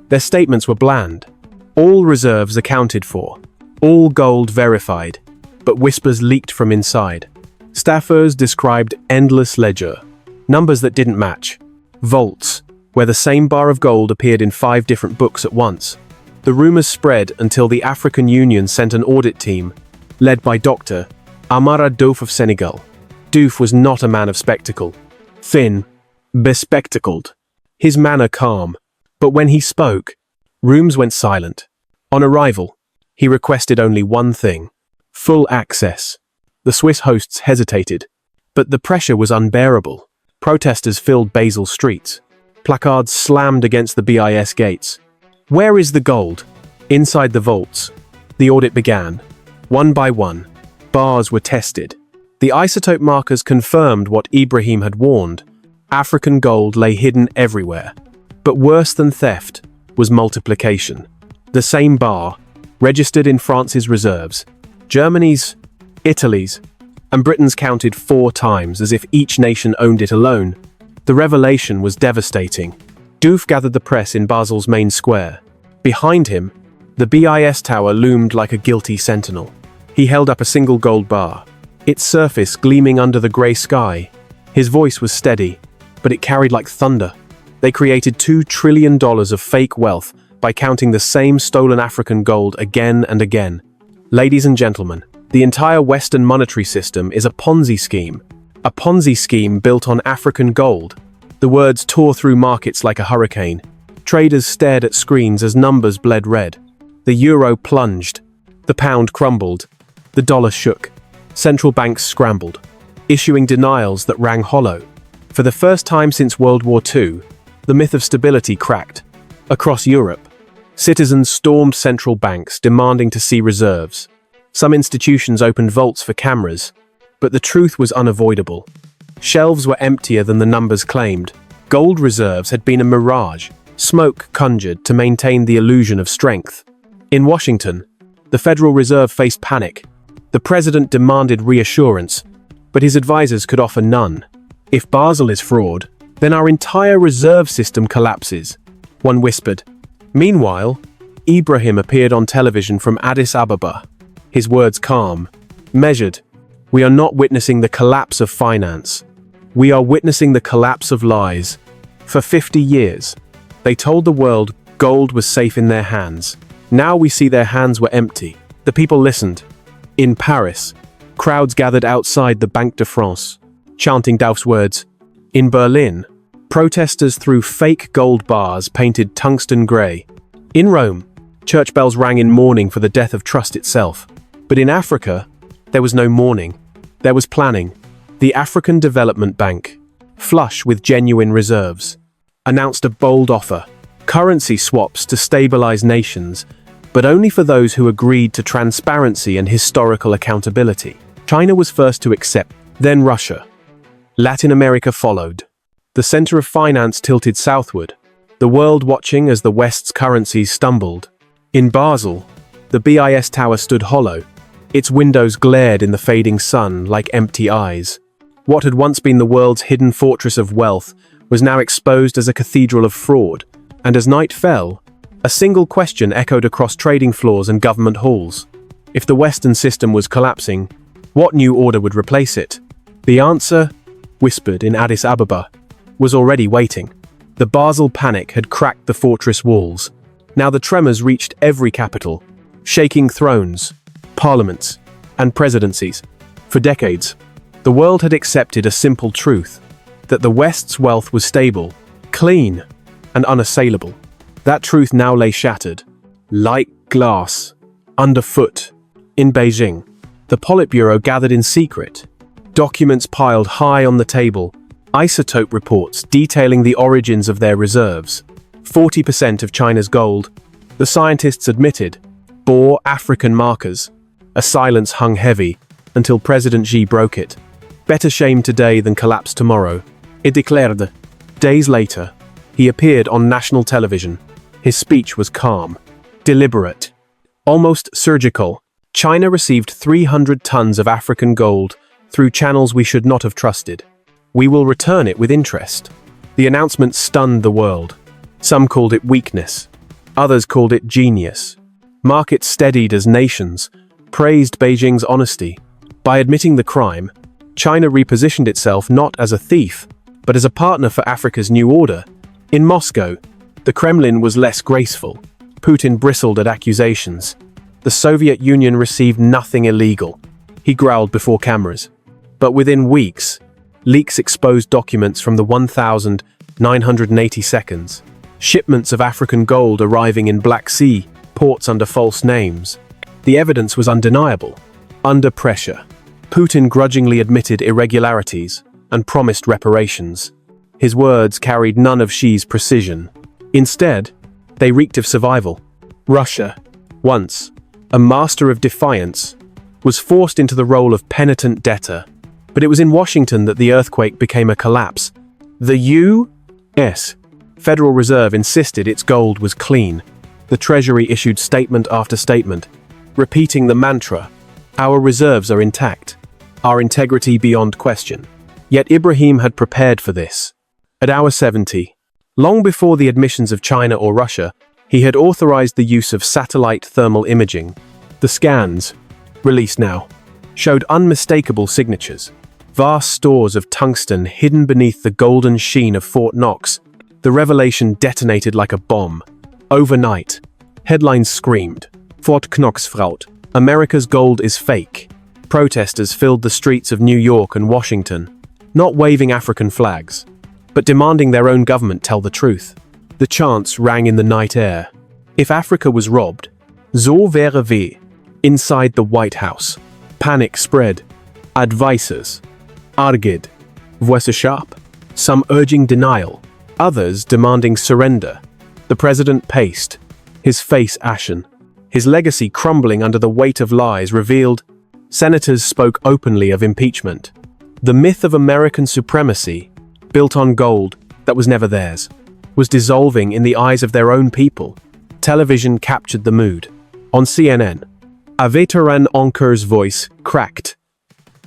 Their statements were bland. All reserves accounted for, all gold verified, but whispers leaked from inside. Staffers described endless ledger, numbers that didn't match, vaults, where the same bar of gold appeared in 5 different books at once. The rumors spread until the African Union sent an audit team, led by Dr. Amara Diouf of Senegal. Diouf was not a man of spectacle. Thin, bespectacled. His manner calm. But when he spoke, rooms went silent. On arrival, he requested only one thing: full access. The Swiss hosts hesitated, but the pressure was unbearable. Protesters filled Basel streets. Placards slammed against the BIS gates. Where is the gold? Inside the vaults. The audit began. One by one, bars were tested. The isotope markers confirmed what Ibrahim had warned. African gold lay hidden everywhere. But worse than theft was multiplication. The same bar, registered in France's reserves, Germany's, Italy's, and Britain's counted 4 times, as if each nation owned it alone. The revelation was devastating. Diouf gathered the press in Basel's main square. Behind him, the BIS tower loomed like a guilty sentinel. He held up a single gold bar, its surface gleaming under the grey sky. His voice was steady, but it carried like thunder. They created $2 trillion of fake wealth by counting the same stolen African gold again and again. Ladies and gentlemen, the entire Western monetary system is a Ponzi scheme. A Ponzi scheme built on African gold. The words tore through markets like a hurricane. Traders stared at screens as numbers bled red. The euro plunged. The pound crumbled. The dollar shook. Central banks scrambled, issuing denials that rang hollow. For the first time since World War II, the myth of stability cracked. Across Europe, citizens stormed central banks, demanding to see reserves. Some institutions opened vaults for cameras, but the truth was unavoidable. Shelves were emptier than the numbers claimed. Gold reserves had been a mirage, smoke conjured to maintain the illusion of strength. In Washington, the Federal Reserve faced panic. The president demanded reassurance, but his advisors could offer none. If Basel is fraud, then our entire reserve system collapses, one whispered. Meanwhile, Ibrahim appeared on television from Addis Ababa, his words calm, measured. We are not witnessing the collapse of finance. We are witnessing the collapse of lies. For 50 years, they told the world gold was safe in their hands. Now we see their hands were empty. The people listened. In Paris, crowds gathered outside the Banque de France, chanting Diouf's words. In Berlin, protesters threw fake gold bars painted tungsten grey. In Rome, church bells rang in mourning for the death of trust itself. But in Africa, there was no mourning. There was planning. The African Development Bank, flush with genuine reserves, announced a bold offer: currency swaps to stabilize nations, but only for those who agreed to transparency and historical accountability. China was first to accept, then Russia. Latin America followed. The center of finance tilted southward, the world watching as the West's currencies stumbled. In Basel, the BIS tower stood hollow. Its windows glared in the fading sun like empty eyes. What had once been the world's hidden fortress of wealth was now exposed as a cathedral of fraud, and as night fell, a single question echoed across trading floors and government halls. If the Western system was collapsing, what new order would replace it? The answer, whispered in Addis Ababa, was already waiting. The Basel panic had cracked the fortress walls. Now the tremors reached every capital, shaking thrones, parliaments, and presidencies. For decades, the world had accepted a simple truth: that the West's wealth was stable, clean, and unassailable. That truth now lay shattered, like glass, underfoot. In Beijing, the Politburo gathered in secret, documents piled high on the table, Isotope reports detailing the origins of their reserves. 40% of China's gold, the scientists admitted, bore African markers. A silence hung heavy until President Xi broke it. Better shame today than collapse tomorrow, it declared. Days later, he appeared on national television. His speech was calm, deliberate, almost surgical. China received 300 tons of African gold through channels we should not have trusted. We will return it with interest. The announcement stunned the world. Some called it weakness. Others called it genius. Markets steadied as nations, praised Beijing's honesty. By admitting the crime, China repositioned itself not as a thief, but as a partner for Africa's new order. In Moscow, the Kremlin was less graceful. Putin bristled at accusations. The Soviet Union received nothing illegal. He growled before cameras. But within weeks, leaks exposed documents from the 1,980 seconds. Shipments of African gold arriving in Black Sea ports under false names. The evidence was undeniable. Under pressure, Putin grudgingly admitted irregularities and promised reparations. His words carried none of Xi's precision. Instead, they reeked of survival. Russia, once a master of defiance, was forced into the role of penitent debtor. But it was in Washington that the earthquake became a collapse. The U.S. Federal Reserve insisted its gold was clean. The Treasury issued statement after statement, repeating the mantra, "Our reserves are intact, our integrity beyond question." Yet Ibrahim had prepared for this. At hour 70, long before the admissions of China or Russia, he had authorized the use of satellite thermal imaging. The scans, released now, showed unmistakable signatures. Vast stores of tungsten hidden beneath the golden sheen of Fort Knox. The revelation detonated like a bomb. Overnight, headlines screamed, "Fort Knox fraud. America's gold is fake." Protesters filled the streets of New York and Washington, not waving African flags, but demanding their own government tell the truth. The chants rang in the night air. If Africa was robbed, so wäre wir. Inside the White House, panic spread. Advisors argued, voices sharp, some urging denial, others demanding surrender. The president paced, his face ashen, his legacy crumbling under the weight of lies revealed. Senators spoke openly of impeachment. The myth of American supremacy, built on gold that was never theirs, was dissolving in the eyes of their own people. Television captured the mood. On CNN, a veteran anchor's voice cracked.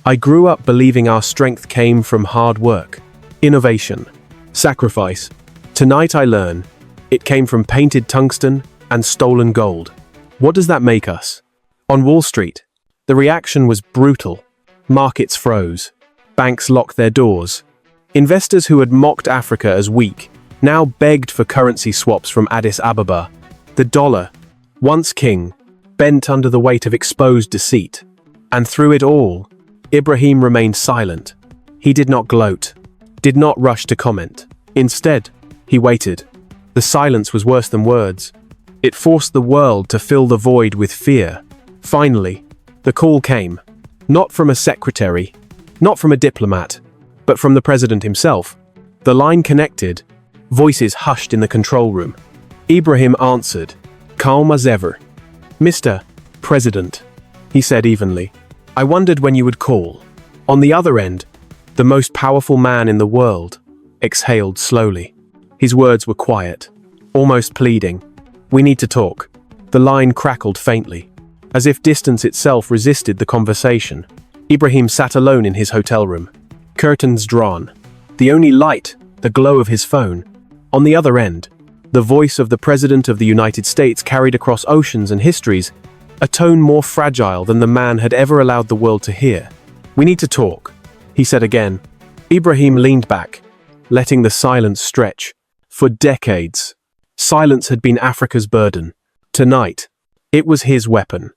"I grew up believing our strength came from hard work, innovation, sacrifice. Tonight I learn it came from painted tungsten and stolen gold. What does that make us?" On Wall Street, the reaction was brutal. Markets froze. Banks locked their doors. Investors who had mocked Africa as weak now begged for currency swaps from Addis Ababa. The dollar, once king, bent under the weight of exposed deceit. And through it all, Ibrahim remained silent. He did not gloat, did not rush to comment. Instead, he waited. The silence was worse than words. It forced the world to fill the void with fear. Finally, the call came. Not from a secretary, not from a diplomat, but from the president himself. The line connected, voices hushed in the control room. Ibrahim answered, calm as ever. "Mr. President," he said evenly, "I wondered when you would call." On the other end, the most powerful man in the world exhaled slowly. His words were quiet, almost pleading. "We need to talk." The line crackled faintly, as if distance itself resisted the conversation. Ibrahim sat alone in his hotel room, curtains drawn, the only light, the glow of his phone. On the other end, the voice of the President of the United States carried across oceans and histories, a tone more fragile than the man had ever allowed the world to hear. "We need to talk," he said again. Ibrahim leaned back, letting the silence stretch. For decades, silence had been Africa's burden. Tonight, it was his weapon.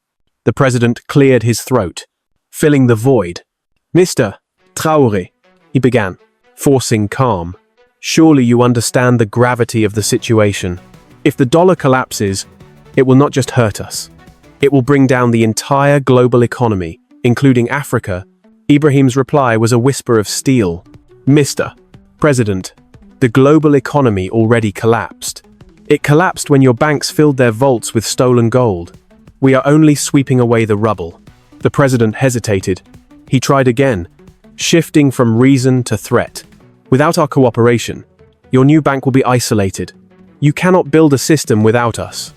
The president cleared his throat, filling the void. "Mr. Traore," he began, forcing calm. "Surely you understand the gravity of the situation. If the dollar collapses, it will not just hurt us. It will bring down the entire global economy, including Africa." Ibrahim's reply was a whisper of steel. "Mr. President, the global economy already collapsed. It collapsed when your banks filled their vaults with stolen gold. We are only sweeping away the rubble. The president hesitated. He tried again, shifting from reason to threat. Without our cooperation, your new bank will be isolated. You cannot build a system without us.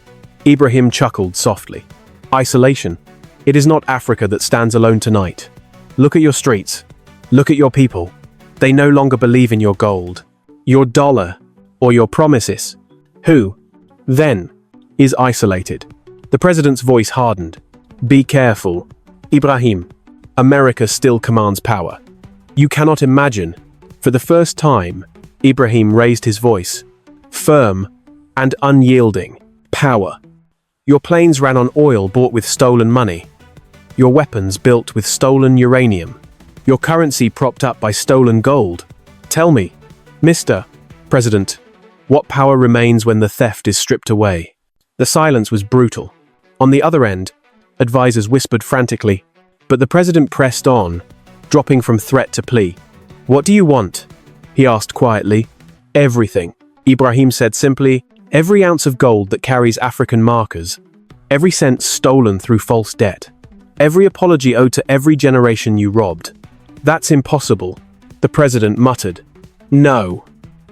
Ibrahim chuckled softly. Isolation? It is not Africa that stands alone tonight. Look at your streets. Look at your people. They no longer believe in your gold, your dollar, or your promises. Who, then, is isolated? The president's voice hardened. Be careful, Ibrahim. America still commands power. You cannot imagine. For the first time, Ibrahim raised his voice. Firm and unyielding. Power. Your planes ran on oil bought with stolen money. Your weapons built with stolen uranium. Your currency propped up by stolen gold. Tell me, Mr. President, what power remains when the theft is stripped away? The silence was brutal. On the other end, advisors whispered frantically, but the president pressed on, dropping from threat to plea. What do you want? He asked quietly. Everything, Ibrahim said simply. Every ounce of gold that carries African markers. Every cent stolen through false debt. Every apology owed to every generation you robbed. That's impossible, the president muttered. No,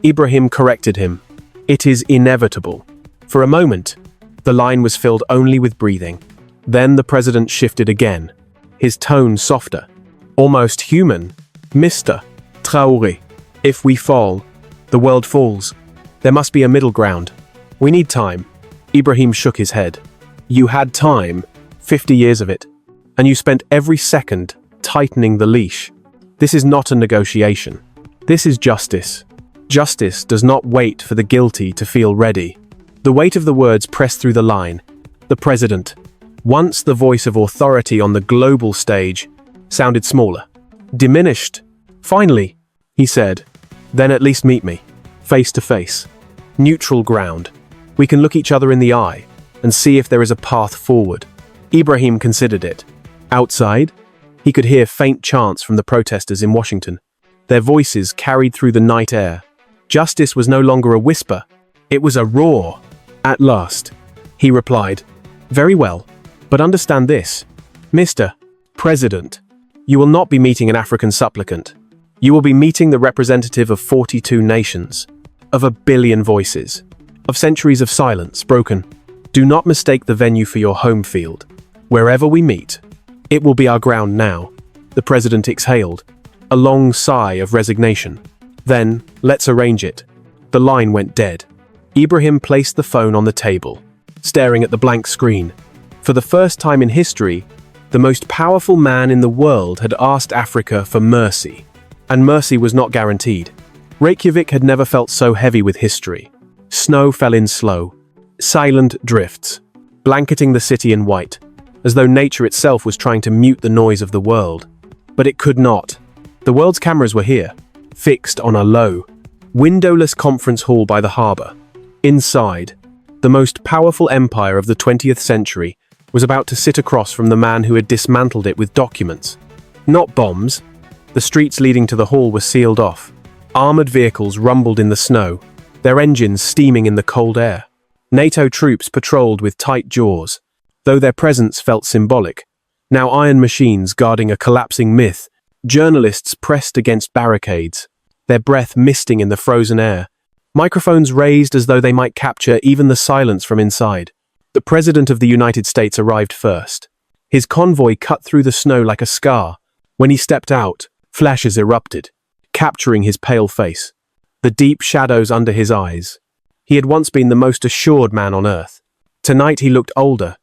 Ibrahim corrected him. It is inevitable. For a moment, the line was filled only with breathing. Then the president shifted again, his tone softer, almost human. Mr. Traore, if we fall, the world falls. There must be a middle ground. We need time. Ibrahim shook his head. You had time, 50 years of it, and you spent every second tightening the leash. This is not a negotiation. This is justice. Justice does not wait for the guilty to feel ready. The weight of the words pressed through the line. The president, once the voice of authority on the global stage, sounded smaller, diminished. Finally, he said, then at least meet me, face to face. Neutral ground. We can look each other in the eye and see if there is a path forward. Ibrahim considered it. Outside, he could hear faint chants from the protesters in Washington. Their voices carried through the night air. Justice was no longer a whisper. It was a roar. At last, he replied, very well, but understand this. Mr. President, you will not be meeting an African supplicant. You will be meeting the representative of 42 nations, of 1 billion voices, of centuries of silence broken. Do not mistake the venue for your home field. Wherever we meet, it will be our ground now. The president exhaled, a long sigh of resignation. Then, let's arrange it. The line went dead. Ibrahim placed the phone on the table, staring at the blank screen. For the first time in history, the most powerful man in the world had asked Africa for mercy. And mercy was not guaranteed. Reykjavik had never felt so heavy with history. Snow fell in slow, silent drifts, blanketing the city in white, as though nature itself was trying to mute the noise of the world. But it could not. The world's cameras were here, fixed on a low, windowless conference hall by the harbor. Inside, the most powerful empire of the 20th century was about to sit across from the man who had dismantled it with documents. Not bombs. The streets leading to the hall were sealed off. Armored vehicles rumbled in the snow, their engines steaming in the cold air. NATO troops patrolled with tight jaws, though their presence felt symbolic. Now iron machines guarding a collapsing myth, journalists pressed against barricades, their breath misting in the frozen air. Microphones raised as though they might capture even the silence from inside. The President of the United States arrived first. His convoy cut through the snow like a scar. When he stepped out, flashes erupted, capturing his pale face, the deep shadows under his eyes. He had once been the most assured man on earth. Tonight he looked older,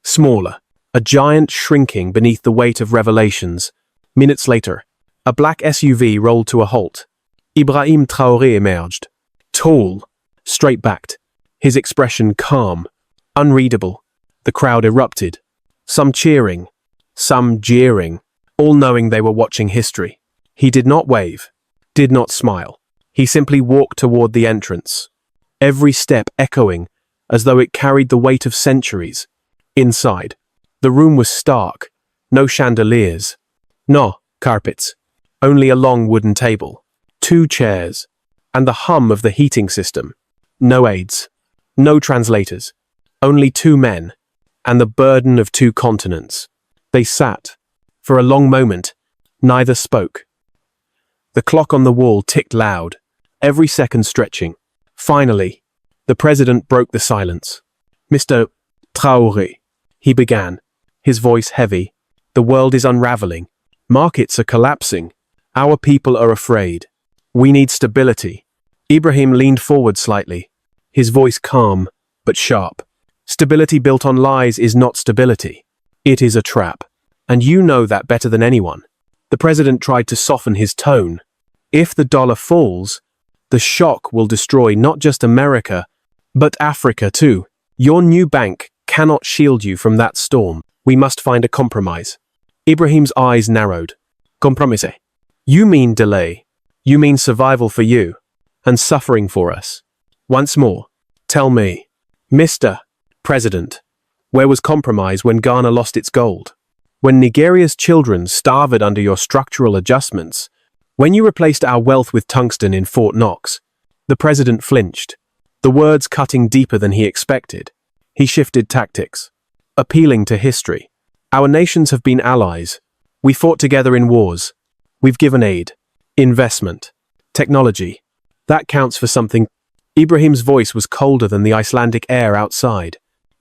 smaller, a giant shrinking beneath the weight of revelations. Minutes later, a black SUV rolled to a halt. Ibrahim Traore emerged. Tall, straight-backed, his expression calm, unreadable. The crowd erupted, some cheering, some jeering, all knowing they were watching history. He did not wave, did not smile. He simply walked toward the entrance, every step echoing as though it carried the weight of centuries. Inside, the room was stark, no chandeliers, no carpets, only a long wooden table, 2 chairs, and the hum of the heating system. No aides, no translators, only two men, and the burden of two continents. They sat. For a long moment, neither spoke. The clock on the wall ticked loud, every second stretching. Finally, the president broke the silence. "Mr. Traore," he began, his voice heavy. "The world is unraveling. Markets are collapsing. Our people are afraid. We need stability." Ibrahim leaned forward slightly, his voice calm but sharp. "Stability built on lies is not stability. It is a trap. And you know that better than anyone." The president tried to soften his tone. "If the dollar falls, the shock will destroy not just America, but Africa too. Your new bank cannot shield you from that storm. We must find a compromise." Ibrahim's eyes narrowed. "Compromise? You mean delay. You mean survival for you, and suffering for us. Once more, tell me, Mr. President, where was compromise when Ghana lost its gold? When Nigeria's children starved under your structural adjustments? When you replaced our wealth with tungsten in Fort Knox?" The president flinched, the words cutting deeper than he expected. He shifted tactics, appealing to history. "Our nations have been allies. We fought together in wars. We've given aid, investment, technology. That counts for something." Ibrahim's voice was colder than the Icelandic air outside.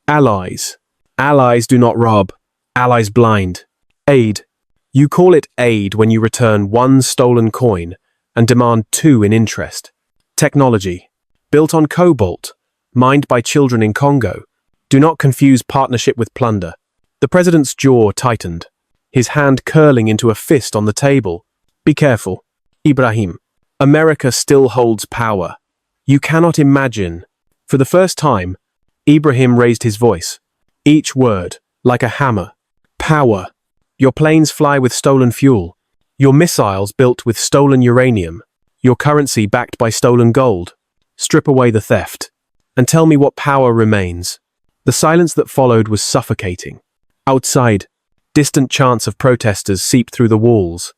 "Allies. Allies do not rob. Allies blind. Aid. You call it aid when you return one stolen coin and demand two in interest. Technology. Built on cobalt, mined by children in Congo. Do not confuse partnership with plunder." The president's jaw tightened, his hand curling into a fist on the table. "Be careful, Ibrahim. America still holds power. You cannot imagine." For the first time, Ibrahim raised his voice, each word like a hammer. "Power. Your planes fly with stolen fuel. Your missiles built with stolen uranium. Your currency backed by stolen gold. Strip away the theft, and tell me what power remains." The silence that followed was suffocating. Outside, distant chants of protesters seeped through the walls.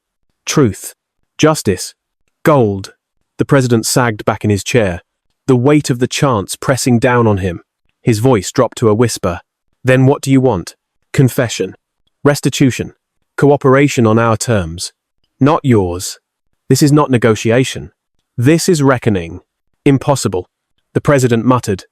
Truth. Justice. Gold. The president sagged back in his chair, the weight of the chants pressing down on him. His voice dropped to a whisper. "Then what do you want? Confession. Restitution. Cooperation on our terms. Not yours. This is not negotiation. This is reckoning." "Impossible," the president muttered.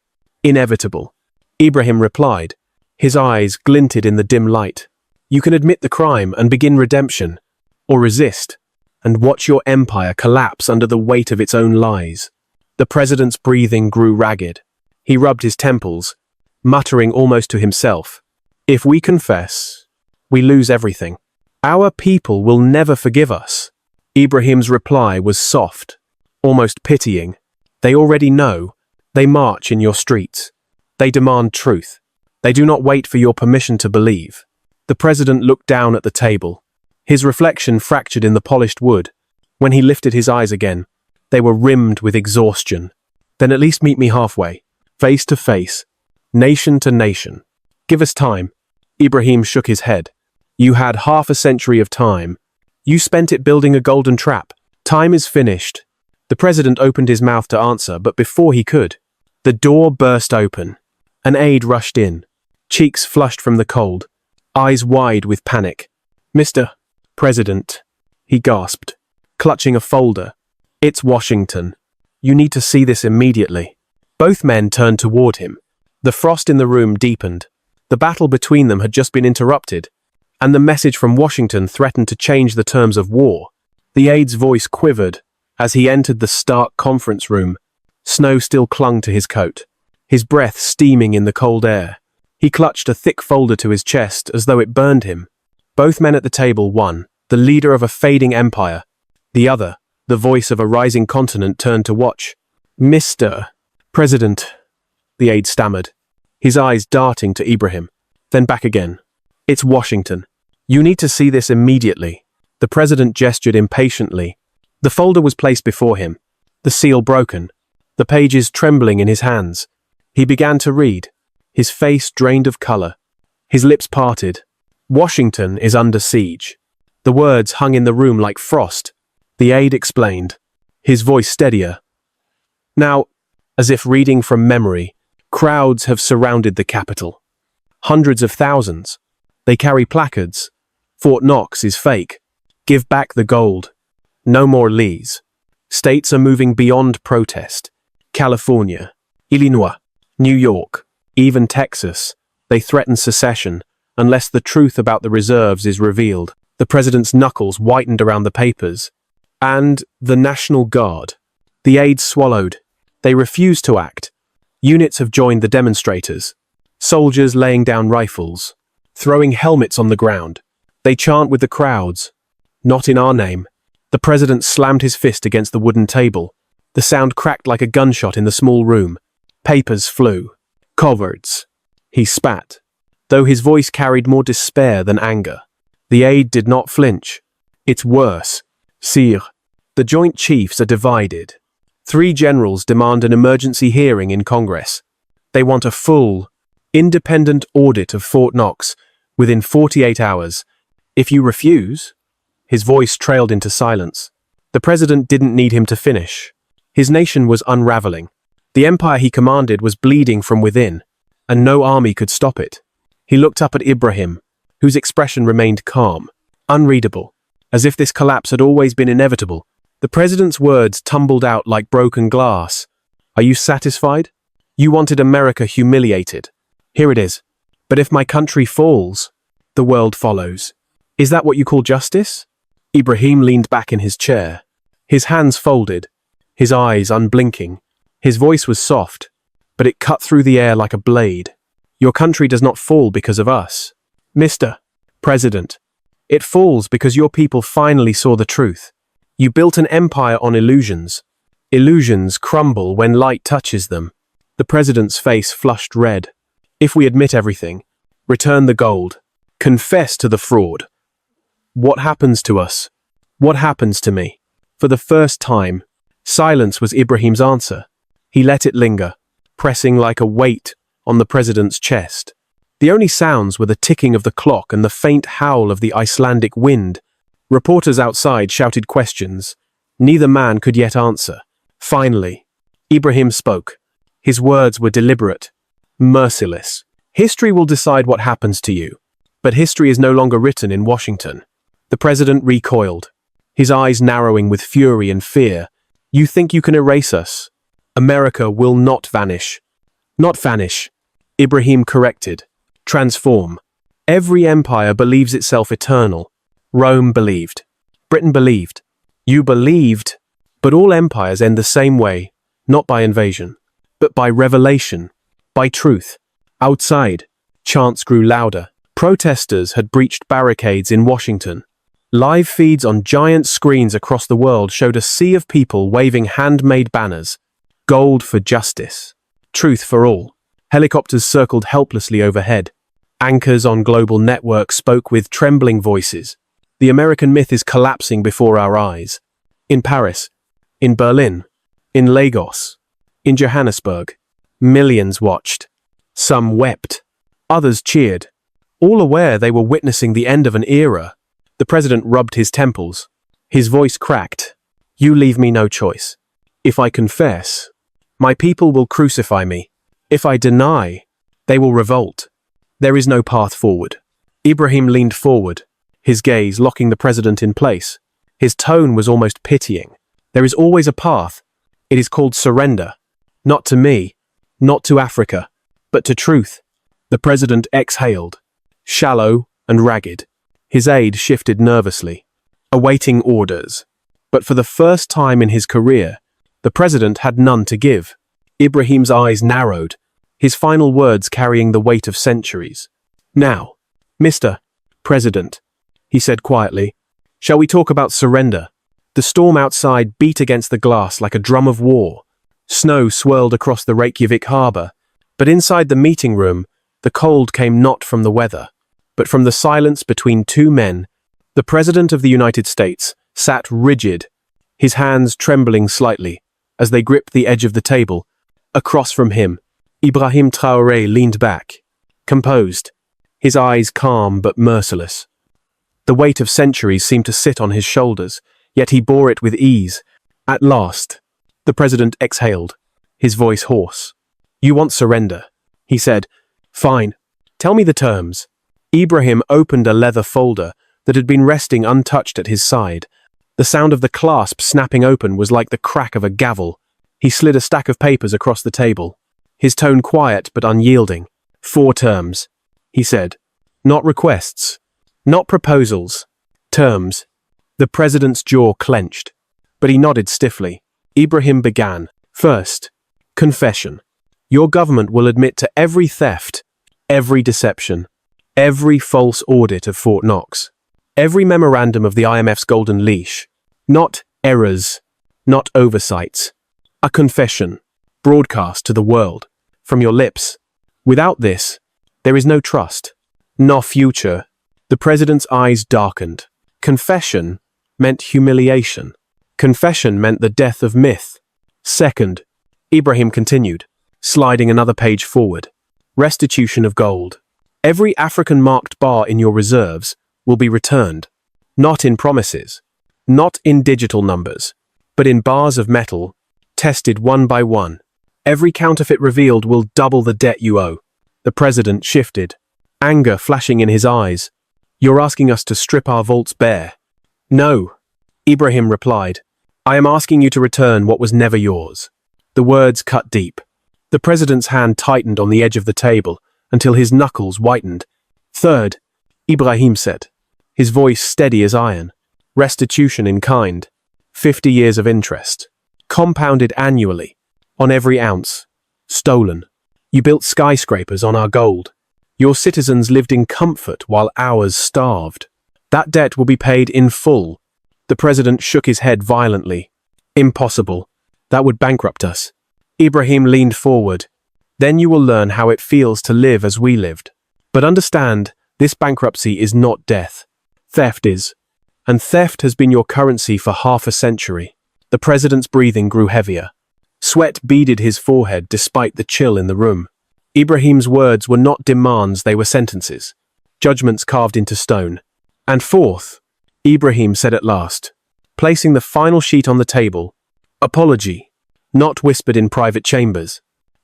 "Inevitable." Ibrahim replied. His eyes glinted in the dim light. "You can admit the crime and begin redemption, or resist, and watch your empire collapse under the weight of its own lies." The president's breathing grew ragged. He rubbed his temples, muttering almost to himself. "If we confess, we lose everything. Our people will never forgive us." Ibrahim's reply was soft, almost pitying. "They already know. They march in your streets. They demand truth. They do not wait for your permission to believe." The president looked down at the table. His reflection fractured in the polished wood. When he lifted his eyes again, they were rimmed with exhaustion. "Then at least meet me halfway, face to face, nation to nation. Give us time." Ibrahim shook his head. "You had half a century of time. You spent it building a golden trap. Time is finished." The president opened his mouth to answer, but before he could, the door burst open. An aide rushed in, cheeks flushed from the cold, eyes wide with panic. "Mr. President," he gasped, clutching a folder. "It's Washington. You need to see this immediately." Both men turned toward him. The frost in the room deepened. The battle between them had just been interrupted, and the message from Washington threatened to change the terms of war. The aide's voice quivered as he entered the stark conference room. Snow still clung to his coat, his breath steaming in the cold air. He clutched a thick folder to his chest as though it burned him. Both men at the table, one, the leader of a fading empire, the other, the voice of a rising continent, turned to watch. "Mr. President," the aide stammered, his eyes darting to Ibrahim, then back again. "It's Washington. You need to see this immediately." The president gestured impatiently. The folder was placed before him, the seal broken, the pages trembling in his hands. He began to read, his face drained of color, his lips parted. "Washington is under siege." The words hung in the room like frost. The aide explained, his voice steadier. Now, as if reading from memory, crowds have surrounded the capital. Hundreds of thousands. They carry placards. Fort Knox is fake. Give back the gold. No more Lees. States are moving beyond protest. California, Illinois, New York, even Texas. They threaten secession unless the truth about the reserves is revealed. The president's knuckles whitened around the papers. And the National Guard. The aides swallowed. They refuse to act. Units have joined the demonstrators. Soldiers laying down rifles, throwing helmets on the ground. They chant with the crowds. Not in our name. The president slammed his fist against the wooden table. The sound cracked like a gunshot in the small room. Papers flew. Cowards. He spat, though his voice carried more despair than anger. The aide did not flinch. It's worse. Sire, the Joint Chiefs are divided. 3 generals demand an emergency hearing in Congress. They want a full, independent audit of Fort Knox within 48 hours. If you refuse... His voice trailed into silence. The president didn't need him to finish. His nation was unraveling. The empire he commanded was bleeding from within, and no army could stop it. He looked up at Ibrahim, whose expression remained calm, unreadable, as if this collapse had always been inevitable. The president's words tumbled out like broken glass. Are you satisfied? You wanted America humiliated. Here it is. But if my country falls, the world follows. Is that what you call justice? Ibrahim leaned back in his chair, his hands folded, his eyes unblinking. His voice was soft, but it cut through the air like a blade. Your country does not fall because of us. Mr. President, it falls because your people finally saw the truth. You built an empire on illusions. Illusions crumble when light touches them. The president's face flushed red. If we admit everything, return the gold, confess to the fraud. What happens to us? What happens to me? For the first time, silence was Ibrahim's answer. He let it linger, pressing like a weight on the president's chest. The only sounds were the ticking of the clock and the faint howl of the Icelandic wind. Reporters outside shouted questions. Neither man could yet answer. Finally, Ibrahim spoke. His words were deliberate, merciless. History will decide what happens to you, but history is no longer written in Washington. The president recoiled, his eyes narrowing with fury and fear. You think you can erase us? America will not vanish. Not vanish. Ibrahim corrected. Transform. Every empire believes itself eternal. Rome believed. Britain believed. You believed. But all empires end the same way, not by invasion, but by revelation, by truth. Outside, chants grew louder. Protesters had breached barricades in Washington. Live feeds on giant screens across the world showed a sea of people waving handmade banners. Gold for justice. Truth for all. Helicopters circled helplessly overhead. Anchors on global networks spoke with trembling voices. The American myth is collapsing before our eyes. In Paris, in Berlin, in Lagos, in Johannesburg, millions watched. Some wept. Others cheered, all aware they were witnessing the end of an era. The president rubbed his temples. His voice cracked. You leave me no choice. If I confess, my people will crucify me. If I deny, they will revolt. There is no path forward. Ibrahim leaned forward, his gaze locking the president in place. His tone was almost pitying. There is always a path. It is called surrender. Not to me, not to Africa, but to truth. The president exhaled, shallow and ragged. His aide shifted nervously, awaiting orders. But for the first time in his career, the president had none to give. Ibrahim's eyes narrowed, his final words carrying the weight of centuries. Now, Mr. President, he said quietly, shall we talk about surrender? The storm outside beat against the glass like a drum of war. Snow swirled across the Reykjavik harbor, but inside the meeting room, the cold came not from the weather, but from the silence between 2 men. The President of the United States sat rigid, his hands trembling slightly as they gripped the edge of the table. Across from him, Ibrahim Traore leaned back, composed, his eyes calm but merciless. The weight of centuries seemed to sit on his shoulders, yet he bore it with ease. At last, the president exhaled. his voice hoarse. "You want surrender," he said. "Fine. Tell me the terms." Ibrahim opened a leather folder that had been resting untouched at his side. The sound of the clasp snapping open was like the crack of a gavel. He slid a stack of papers across the table, his tone quiet but unyielding. "4 terms," he said. "Not requests. Not proposals. Terms." The president's jaw clenched, but he nodded stiffly. Ibrahim began. "First, confession. Your government will admit to every theft, every deception, every false audit of Fort Knox, every memorandum of the IMF's golden leash. Not errors, not oversights. A confession, broadcast to the world, from your lips. Without this, there is no trust, no future." The president's eyes darkened. Confession meant humiliation. Confession meant the death of myth. "Second," Ibrahim continued, sliding another page forward. "Restitution of gold. Every African-marked bar in your reserves will be returned. Not in promises, not in digital numbers, but in bars of metal, tested one by one. Every counterfeit revealed will double the debt you owe." The president shifted, anger flashing in his eyes. "You're asking us to strip our vaults bare." "No," Ibrahim replied. "I am asking you to return what was never yours." The words cut deep. The president's hand tightened on the edge of the table until his knuckles whitened. "Third," Ibrahim said, his voice steady as iron. "Restitution in kind. 50 years of interest. Compounded annually. On every ounce. Stolen. You built skyscrapers on our gold. Your citizens lived in comfort while ours starved. That debt will be paid in full." The president shook his head violently. "Impossible. That would bankrupt us." Ibrahim leaned forward. "Then you will learn how it feels to live as we lived. But understand, this bankruptcy is not death. Theft is. And theft has been your currency for half a century." The president's breathing grew heavier. Sweat beaded his forehead despite the chill in the room. Ibrahim's words were not demands, they were sentences. Judgments carved into stone. "And fourth," Ibrahim said at last, placing the final sheet on the table, "apology. Not whispered in private chambers.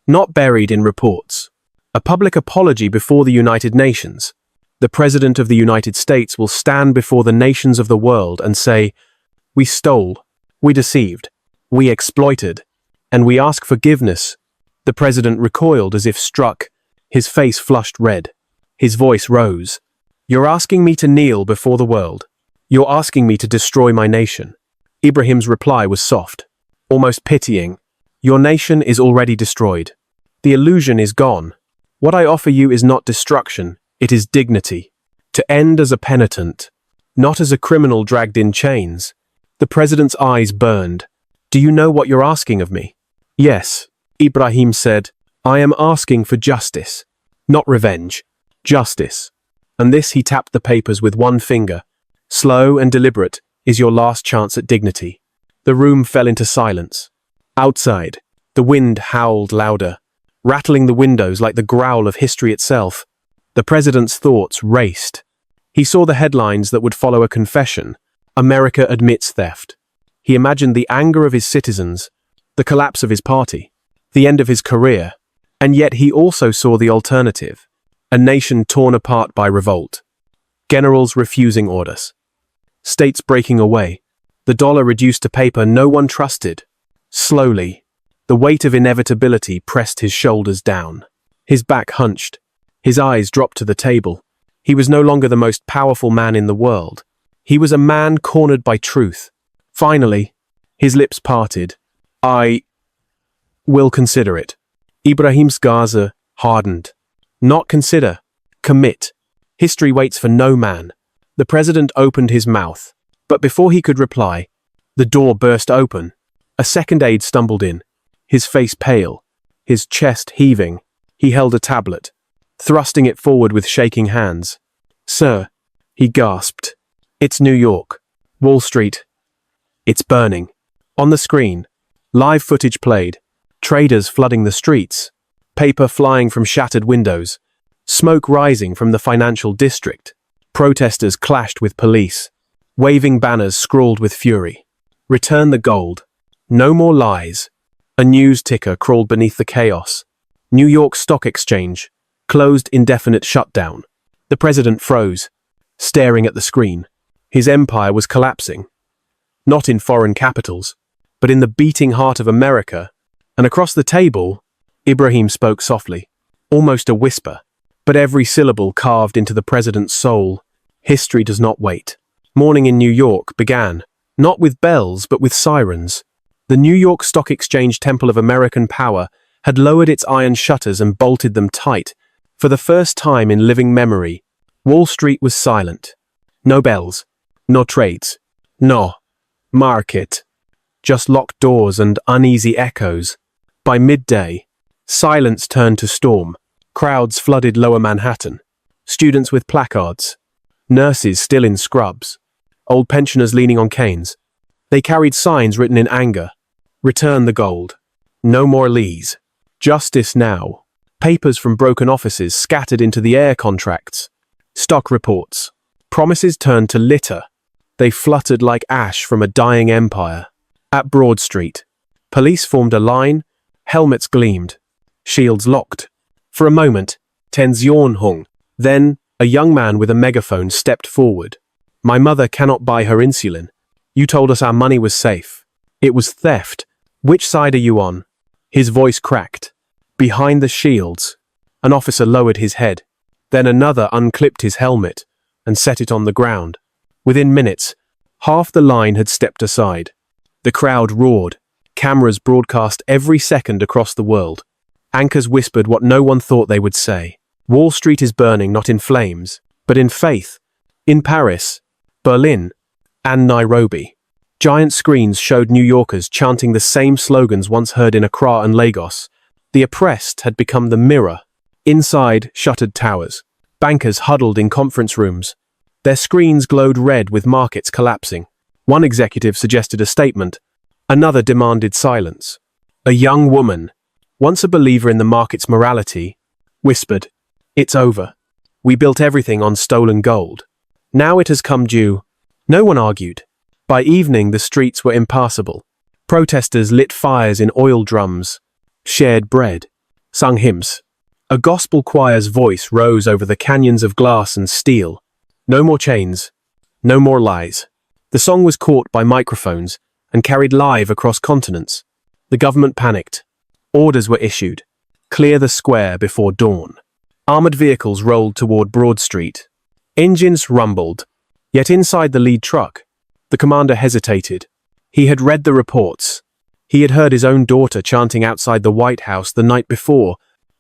Not buried in reports. A public apology before the United Nations. The President of the United States will stand before the nations of the world and say, 'We stole, we deceived, we exploited, and we ask forgiveness.'" The president recoiled as if struck, his face flushed red. His voice rose. "You're asking me to kneel before the world. You're asking me to destroy my nation." Ibrahim's reply was soft, almost pitying. "Your nation is already destroyed. The illusion is gone. What I offer you is not destruction, it is dignity. To end as a penitent, not as a criminal dragged in chains." The president's eyes burned. "Do you know what you're asking of me?" "Yes," Ibrahim said. "I am asking for justice. Not revenge. Justice." And this he tapped the papers with one finger. "Slow and deliberate is your last chance at dignity." The room fell into silence. Outside, the wind howled louder, rattling the windows like the growl of history itself. The president's thoughts raced. He saw the headlines that would follow a confession. "America admits theft." He imagined the anger of his citizens, the collapse of his party, the end of his career. And yet he also saw the alternative. A nation torn apart by revolt. Generals refusing orders. States breaking away. The dollar reduced to paper no one trusted. Slowly, the weight of inevitability pressed his shoulders down. His back hunched. His eyes dropped to the table. He was no longer the most powerful man in the world. He was a man cornered by truth. Finally, his lips parted. "I will consider it." Ibrahim's gaze hardened. Not consider. Commit. History waits for no man. The president opened his mouth, but before he could reply, the door burst open. A second aide stumbled in, his face pale, his chest heaving. He held a tablet, thrusting it forward with shaking hands. "Sir," he gasped. "It's New York. Wall Street. It's burning." On the screen, live footage played. Traders flooding the streets. Paper flying from shattered windows. Smoke rising from the financial district. Protesters clashed with police. Waving banners scrawled with fury. "Return the gold. No more lies. A news ticker crawled beneath the chaos. New York Stock Exchange. Closed indefinite shutdown. The president froze, staring at the screen. His empire was collapsing. Not in foreign capitals, but in the beating heart of America. And across the table, Ibrahim spoke softly, almost a whisper, but every syllable carved into the president's soul. History does not wait. Morning in New York began, not with bells, but with sirens. The New York Stock Exchange Temple of American Power had lowered its iron shutters and bolted them tight. For the first time in living memory, Wall Street was silent. No bells, no trades, no market. Just locked doors and uneasy echoes. By midday, silence turned to storm. Crowds flooded lower Manhattan. Students with placards. Nurses still in scrubs. Old pensioners leaning on canes. They carried signs written in anger. Return the gold. No more Lees. Justice now. Papers from broken offices scattered into the air. Contracts. Stock reports. Promises turned to litter. They fluttered like ash from a dying empire. At Broad Street, police formed a line. Helmets gleamed. Shields locked. For a moment, tension hung. Then, a young man with a megaphone stepped forward. My mother cannot buy her insulin. You told us our money was safe. It was theft. Which side are you on? His voice cracked. Behind the shields. An officer lowered his head. Then another unclipped his helmet and set it on the ground. Within minutes, half the line had stepped aside. The crowd roared. Cameras broadcast every second across the world. Anchors whispered what no one thought they would say. Wall Street is burning not in flames, but in faith. In Paris, Berlin, and Nairobi. Giant screens showed New Yorkers chanting the same slogans once heard in Accra and Lagos. The oppressed had become the mirror. Inside, shuttered towers. Bankers huddled in conference rooms. Their screens glowed red with markets collapsing. One executive suggested a statement. Another demanded silence. A young woman, once a believer in the market's morality, whispered, "It's over. We built everything on stolen gold. Now it has come due." No one argued. By evening, the streets were impassable. Protesters lit fires in oil drums, shared bread, sung hymns. A gospel choir's voice rose over the canyons of glass and steel. No more chains, no more lies. The song was caught by microphones and carried live across continents. The government panicked. Orders were issued. Clear the square before dawn. Armored vehicles rolled toward Broad Street. Engines rumbled. Yet inside the lead truck, the commander hesitated. He had read the reports. He had heard his own daughter chanting outside the White House the night before.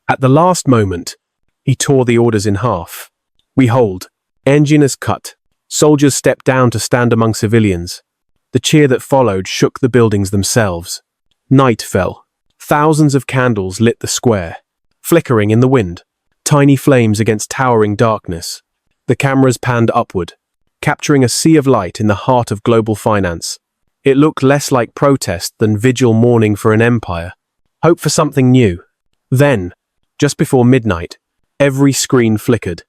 At the last moment, he tore the orders in half. We hold. Engine is cut. Soldiers stepped down to stand among civilians. The cheer that followed shook the buildings themselves. Night fell. Thousands of candles lit the square, flickering in the wind. Tiny flames against towering darkness. The cameras panned upward, capturing a sea of light in the heart of global finance. It looked less like protest than vigil mourning for an empire. Hope for something new. Then, just before midnight, every screen flickered.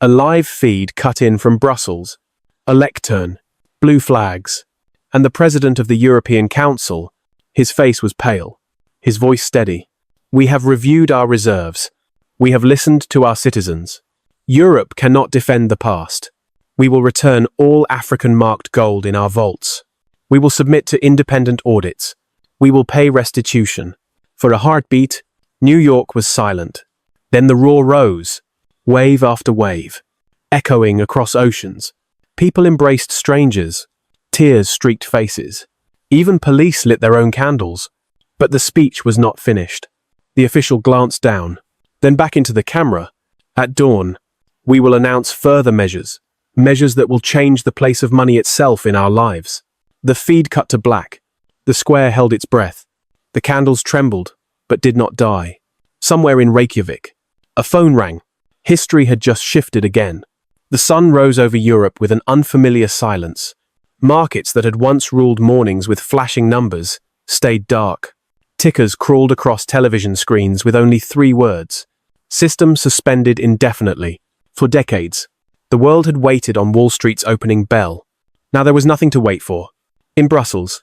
A live feed cut in from Brussels. A lectern, blue flags, and the president of the European Council. His face was pale, his voice steady. We have reviewed our reserves. We have listened to our citizens. Europe cannot defend the past. We will return all African-marked gold in our vaults. We will submit to independent audits. We will pay restitution. For a heartbeat, New York was silent. Then the roar rose, wave after wave, echoing across oceans. People embraced strangers. Tears streaked faces. Even police lit their own candles. But the speech was not finished. The official glanced down, then back into the camera. At dawn, we will announce further measures. Measures that will change the place of money itself in our lives. The feed cut to black. The square held its breath. The candles trembled, but did not die. Somewhere in Reykjavik, a phone rang. History had just shifted again. The sun rose over Europe with an unfamiliar silence. Markets that had once ruled mornings with flashing numbers stayed dark. Tickers crawled across television screens with only 3 words. System suspended indefinitely. For decades, the world had waited on Wall Street's opening bell. Now there was nothing to wait for. In Brussels,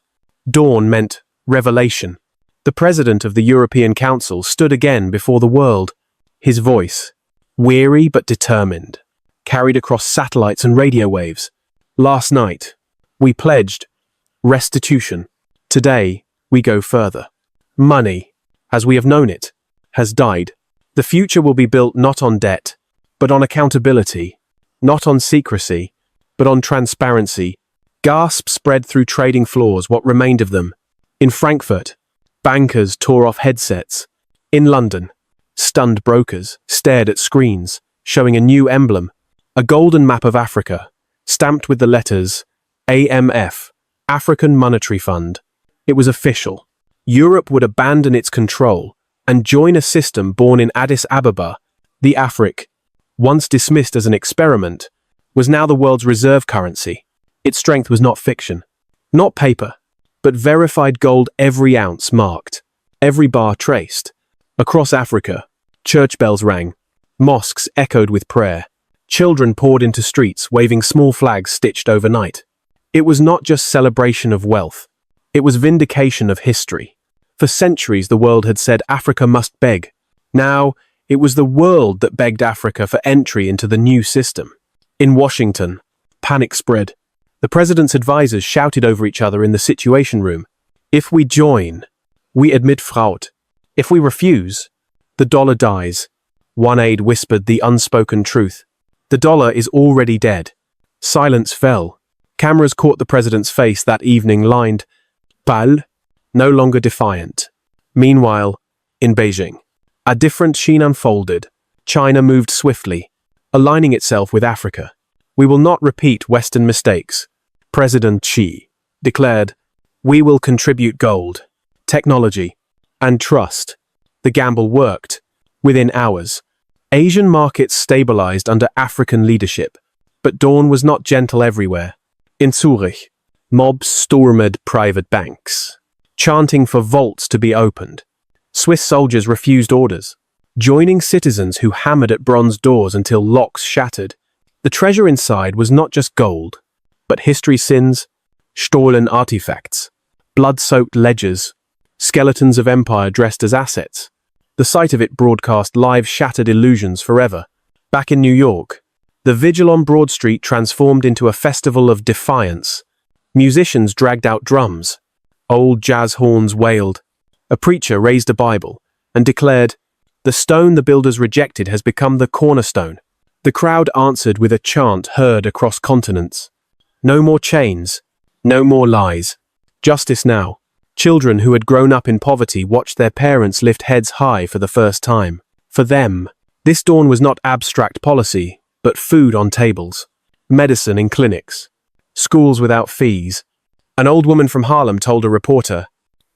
dawn meant revelation. The president of the European Council stood again before the world. His voice, weary but determined, carried across satellites and radio waves. Last night, we pledged restitution. Today, we go further. Money, as we have known it, has died. The future will be built not on debt, but on accountability, not on secrecy, but on transparency. Gasps spread through trading floors, what remained of them. In Frankfurt, bankers tore off headsets. In London, stunned brokers stared at screens, showing a new emblem, a golden map of Africa, stamped with the letters IMF, African Monetary Fund. It was official. Europe would abandon its control and join a system born in Addis Ababa. The Afric, once dismissed as an experiment, was now the world's reserve currency. Its strength was not fiction, not paper, but verified gold, every ounce marked, every bar traced. Across Africa, church bells rang, mosques echoed with prayer, children poured into streets waving small flags stitched overnight. It was not just celebration of wealth, it was vindication of history. For centuries the world had said Africa must beg. Now, it was the world that begged Africa for entry into the new system. In Washington, panic spread. The president's advisors shouted over each other in the Situation Room. If we join, we admit fraud. If we refuse, the dollar dies. One aide whispered the unspoken truth. The dollar is already dead. Silence fell. Cameras caught the president's face that evening, lined, pâle, no longer defiant. Meanwhile, in Beijing, a different scene unfolded. China moved swiftly, aligning itself with Africa. We will not repeat Western mistakes. President Xi declared, we will contribute gold, technology, and trust. The gamble worked. Within hours, Asian markets stabilized under African leadership. But dawn was not gentle everywhere. In Zurich, mobs stormed private banks, chanting for vaults to be opened. Swiss soldiers refused orders, joining citizens who hammered at bronze doors until locks shattered. The treasure inside was not just gold, but history's sins, stolen artifacts, blood-soaked ledgers, skeletons of empire dressed as assets. The sight of it broadcast live shattered illusions forever. Back in New York, the vigil on Broad Street transformed into a festival of defiance. Musicians dragged out drums. Old jazz horns wailed. A preacher raised a Bible and declared, the stone the builders rejected has become the cornerstone. The crowd answered with a chant heard across continents. No more chains, no more lies. Justice now. Children who had grown up in poverty watched their parents lift heads high for the first time. For them, this dawn was not abstract policy, but food on tables, medicine in clinics, schools without fees. An old woman from Harlem told a reporter,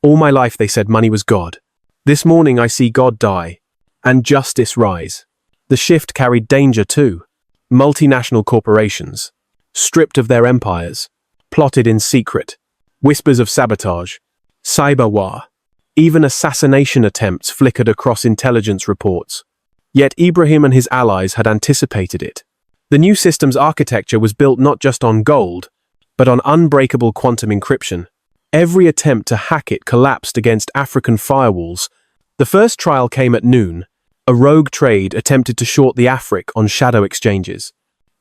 all my life they said money was God. This morning I see God die, and justice rise. The shift carried danger too. Multinational corporations, stripped of their empires, plotted in secret, whispers of sabotage, cyber war, even assassination attempts flickered across intelligence reports. Yet Ibrahim and his allies had anticipated it. The new system's architecture was built not just on gold, but on unbreakable quantum encryption. Every attempt to hack it collapsed against African firewalls. The first trial came at noon. A rogue trade attempted to short the Afric on shadow exchanges.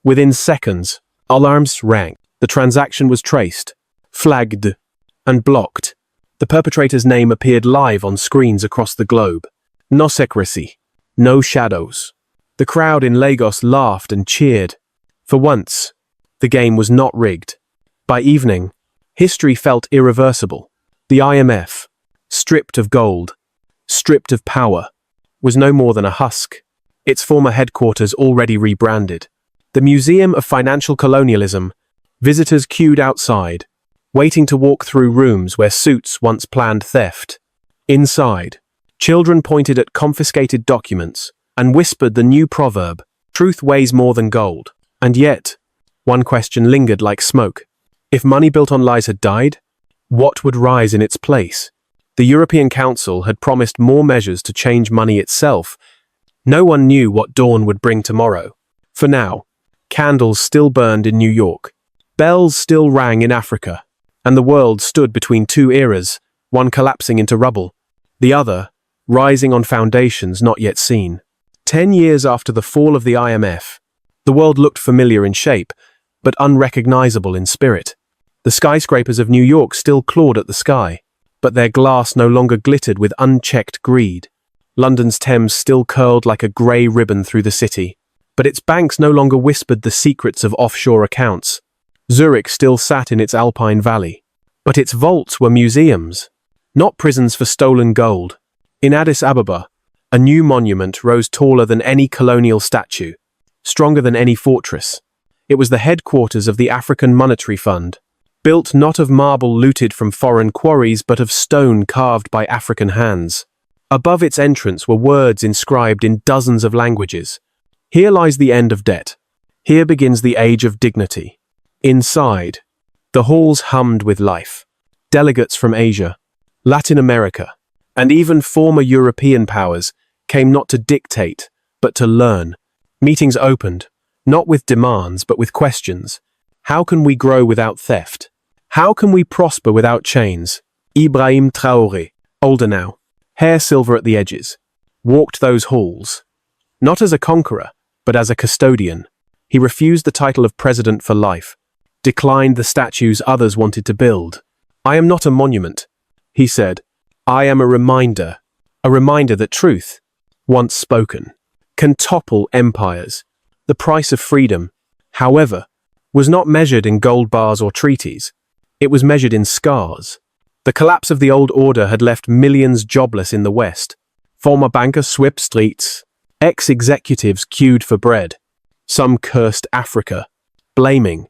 Within seconds, alarms rang. The transaction was traced, flagged, and blocked. The perpetrator's name appeared live on screens across the globe. No secrecy, no shadows. The crowd in Lagos laughed and cheered. For once, the game was not rigged. By evening, history felt irreversible. The IMF, stripped of gold, stripped of power, was no more than a husk, its former headquarters already rebranded. The Museum of Financial Colonialism, visitors queued outside, waiting to walk through rooms where suits once planned theft. Inside, children pointed at confiscated documents and whispered the new proverb, truth weighs more than gold. And yet, one question lingered like smoke. If money built on lies had died, what would rise in its place? The European Council had promised more measures to change money itself. No one knew what dawn would bring tomorrow. For now, candles still burned in New York, bells still rang in Africa, and the world stood between two eras, one collapsing into rubble, the other rising on foundations not yet seen. 10 years after the fall of the IMF, the world looked familiar in shape, but unrecognizable in spirit. The skyscrapers of New York still clawed at the sky, but their glass no longer glittered with unchecked greed. London's Thames still curled like a grey ribbon through the city, but its banks no longer whispered the secrets of offshore accounts. Zurich still sat in its Alpine valley, but its vaults were museums, not prisons for stolen gold. In Addis Ababa, a new monument rose taller than any colonial statue, stronger than any fortress. It was the headquarters of the African Monetary Fund, built not of marble looted from foreign quarries but of stone carved by African hands. Above its entrance were words inscribed in dozens of languages. Here lies the end of debt. Here begins the age of dignity. Inside, the halls hummed with life. Delegates from Asia, Latin America, and even former European powers came not to dictate, but to learn. Meetings opened, not with demands, but with questions. How can we grow without theft? How can we prosper without chains? Ibrahim Traore, older now, hair silver at the edges, walked those halls, not as a conqueror, but as a custodian. He refused the title of president for life, declined the statues others wanted to build. I am not a monument, he said. I am a reminder that truth, once spoken, can topple empires. The price of freedom, however, was not measured in gold bars or treaties. It was measured in scars. The collapse of the old order had left millions jobless in the West. Former bankers swept streets. Ex-executives queued for bread. Some cursed Africa, blaming.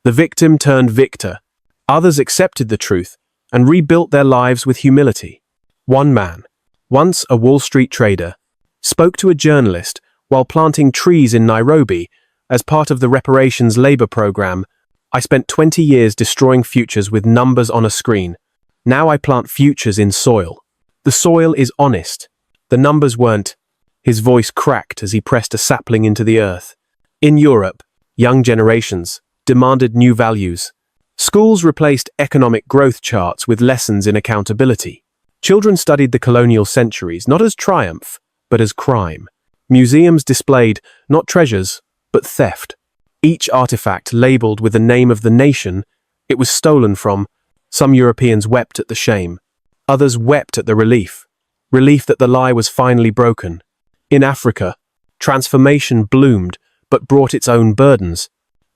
The victim turned victor. Others accepted the truth and rebuilt their lives with humility. One man, once a Wall Street trader, spoke to a journalist while planting trees in Nairobi as part of the reparations labor program. I spent 20 years destroying futures with numbers on a screen. Now I plant futures in soil. The soil is honest. The numbers weren't. His voice cracked as he pressed a sapling into the earth. In Europe, young generations demanded new values. Schools replaced economic growth charts with lessons in accountability. Children studied the colonial centuries not as triumph, but as crime. Museums displayed not treasures, but theft. Each artifact labeled with the name of the nation it was stolen from. Some Europeans wept at the shame. Others wept at the relief that the lie was finally broken. In Africa, transformation bloomed but brought its own burdens.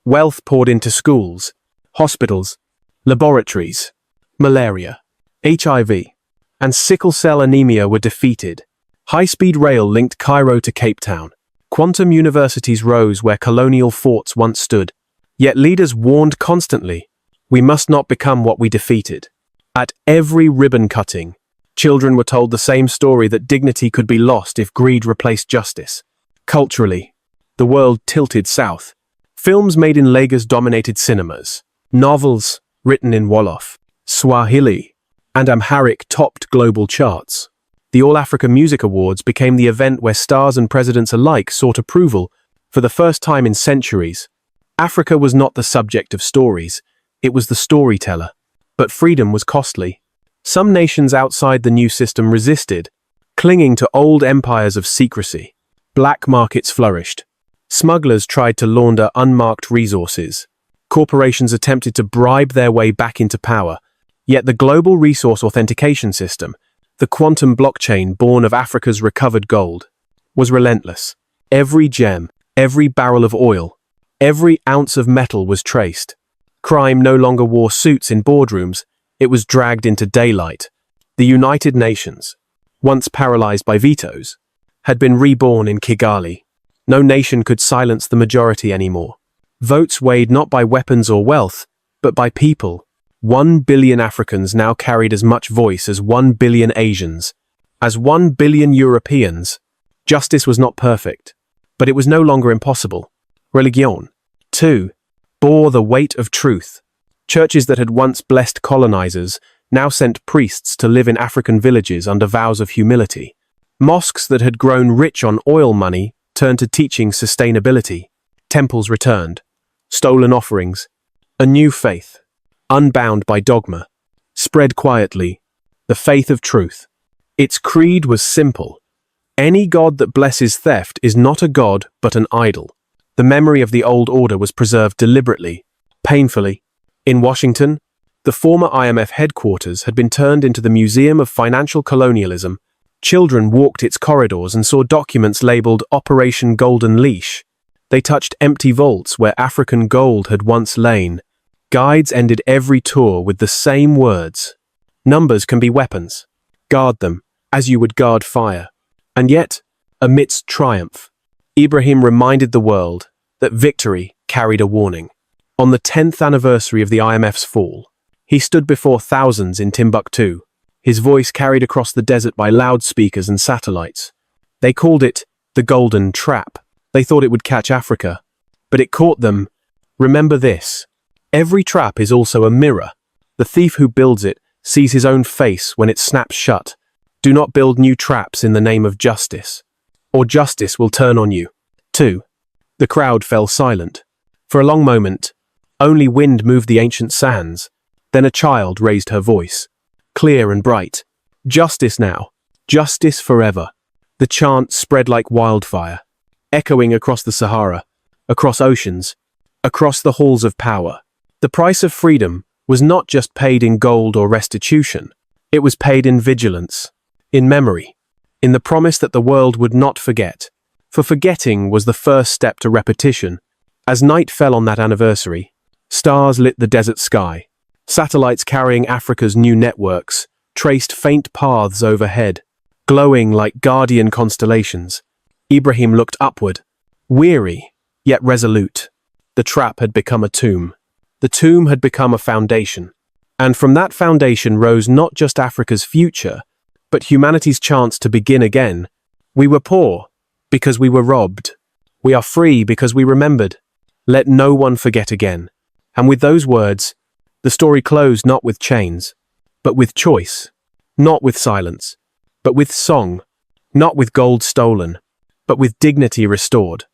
Wealth poured into schools, hospitals, laboratories. Malaria, HIV, and sickle cell anemia were defeated. High-speed rail linked Cairo to Cape Town. Quantum universities rose where colonial forts once stood. Yet leaders warned constantly, we must not become what we defeated. At every ribbon cutting, children were told the same story that dignity could be lost if greed replaced justice. Culturally, the world tilted south. Films made in Lagos dominated cinemas. Novels written in Wolof, Swahili, and Amharic topped global charts. The All-Africa Music Awards became the event where stars and presidents alike sought approval for the first time in centuries. Africa was not the subject of stories, it was the storyteller. But freedom was costly. Some nations outside the new system resisted, clinging to old empires of secrecy. Black markets flourished. Smugglers tried to launder unmarked resources. Corporations attempted to bribe their way back into power. Yet the global resource authentication system, the quantum blockchain born of Africa's recovered gold, was relentless. Every gem, every barrel of oil, every ounce of metal was traced. Crime no longer wore suits in boardrooms, it was dragged into daylight. The United Nations, once paralyzed by vetoes, had been reborn in Kigali. No nation could silence the majority anymore. Votes weighed not by weapons or wealth, but by people. 1 billion Africans now carried as much voice as 1 billion Asians, as 1 billion Europeans. Justice was not perfect, but it was no longer impossible. Religion, too, bore the weight of truth. Churches that had once blessed colonizers now sent priests to live in African villages under vows of humility. Mosques that had grown rich on oil money turned to teaching sustainability. Temples returned. Stolen offerings. A new faith, unbound by dogma, spread quietly, the faith of truth. Its creed was simple. Any god that blesses theft is not a god but an idol. The memory of the old order was preserved deliberately, painfully. In Washington, the former IMF headquarters had been turned into the Museum of Financial Colonialism. Children walked its corridors and saw documents labeled Operation Golden Leash. They touched empty vaults where African gold had once lain. Guides ended every tour with the same words. Numbers can be weapons. Guard them, as you would guard fire. And yet, amidst triumph, Ibrahim reminded the world that victory carried a warning. On the 10th anniversary of the IMF's fall, he stood before thousands in Timbuktu, his voice carried across the desert by loudspeakers and satellites. They called it the Golden Trap. They thought it would catch Africa, but it caught them. Remember this: every trap is also a mirror. The thief who builds it sees his own face when it snaps shut. Do not build new traps in the name of justice, or justice will turn on you. 2. The crowd fell silent. For a long moment, only wind moved the ancient sands. Then a child raised her voice, clear and bright. Justice now. Justice forever. The chant spread like wildfire, echoing across the Sahara, across oceans, across the halls of power. The price of freedom was not just paid in gold or restitution. It was paid in vigilance, in memory, in the promise that the world would not forget. For forgetting was the first step to repetition. As night fell on that anniversary, stars lit the desert sky. Satellites carrying Africa's new networks traced faint paths overhead, glowing like guardian constellations. Ibrahim looked upward, weary, yet resolute. The trap had become a tomb. The tomb had become a foundation. And from that foundation rose not just Africa's future, but humanity's chance to begin again. We were poor because we were robbed. We are free because we remembered. Let no one forget again. And with those words, the story closed not with chains, but with choice, not with silence, but with song, not with gold stolen, but with dignity restored.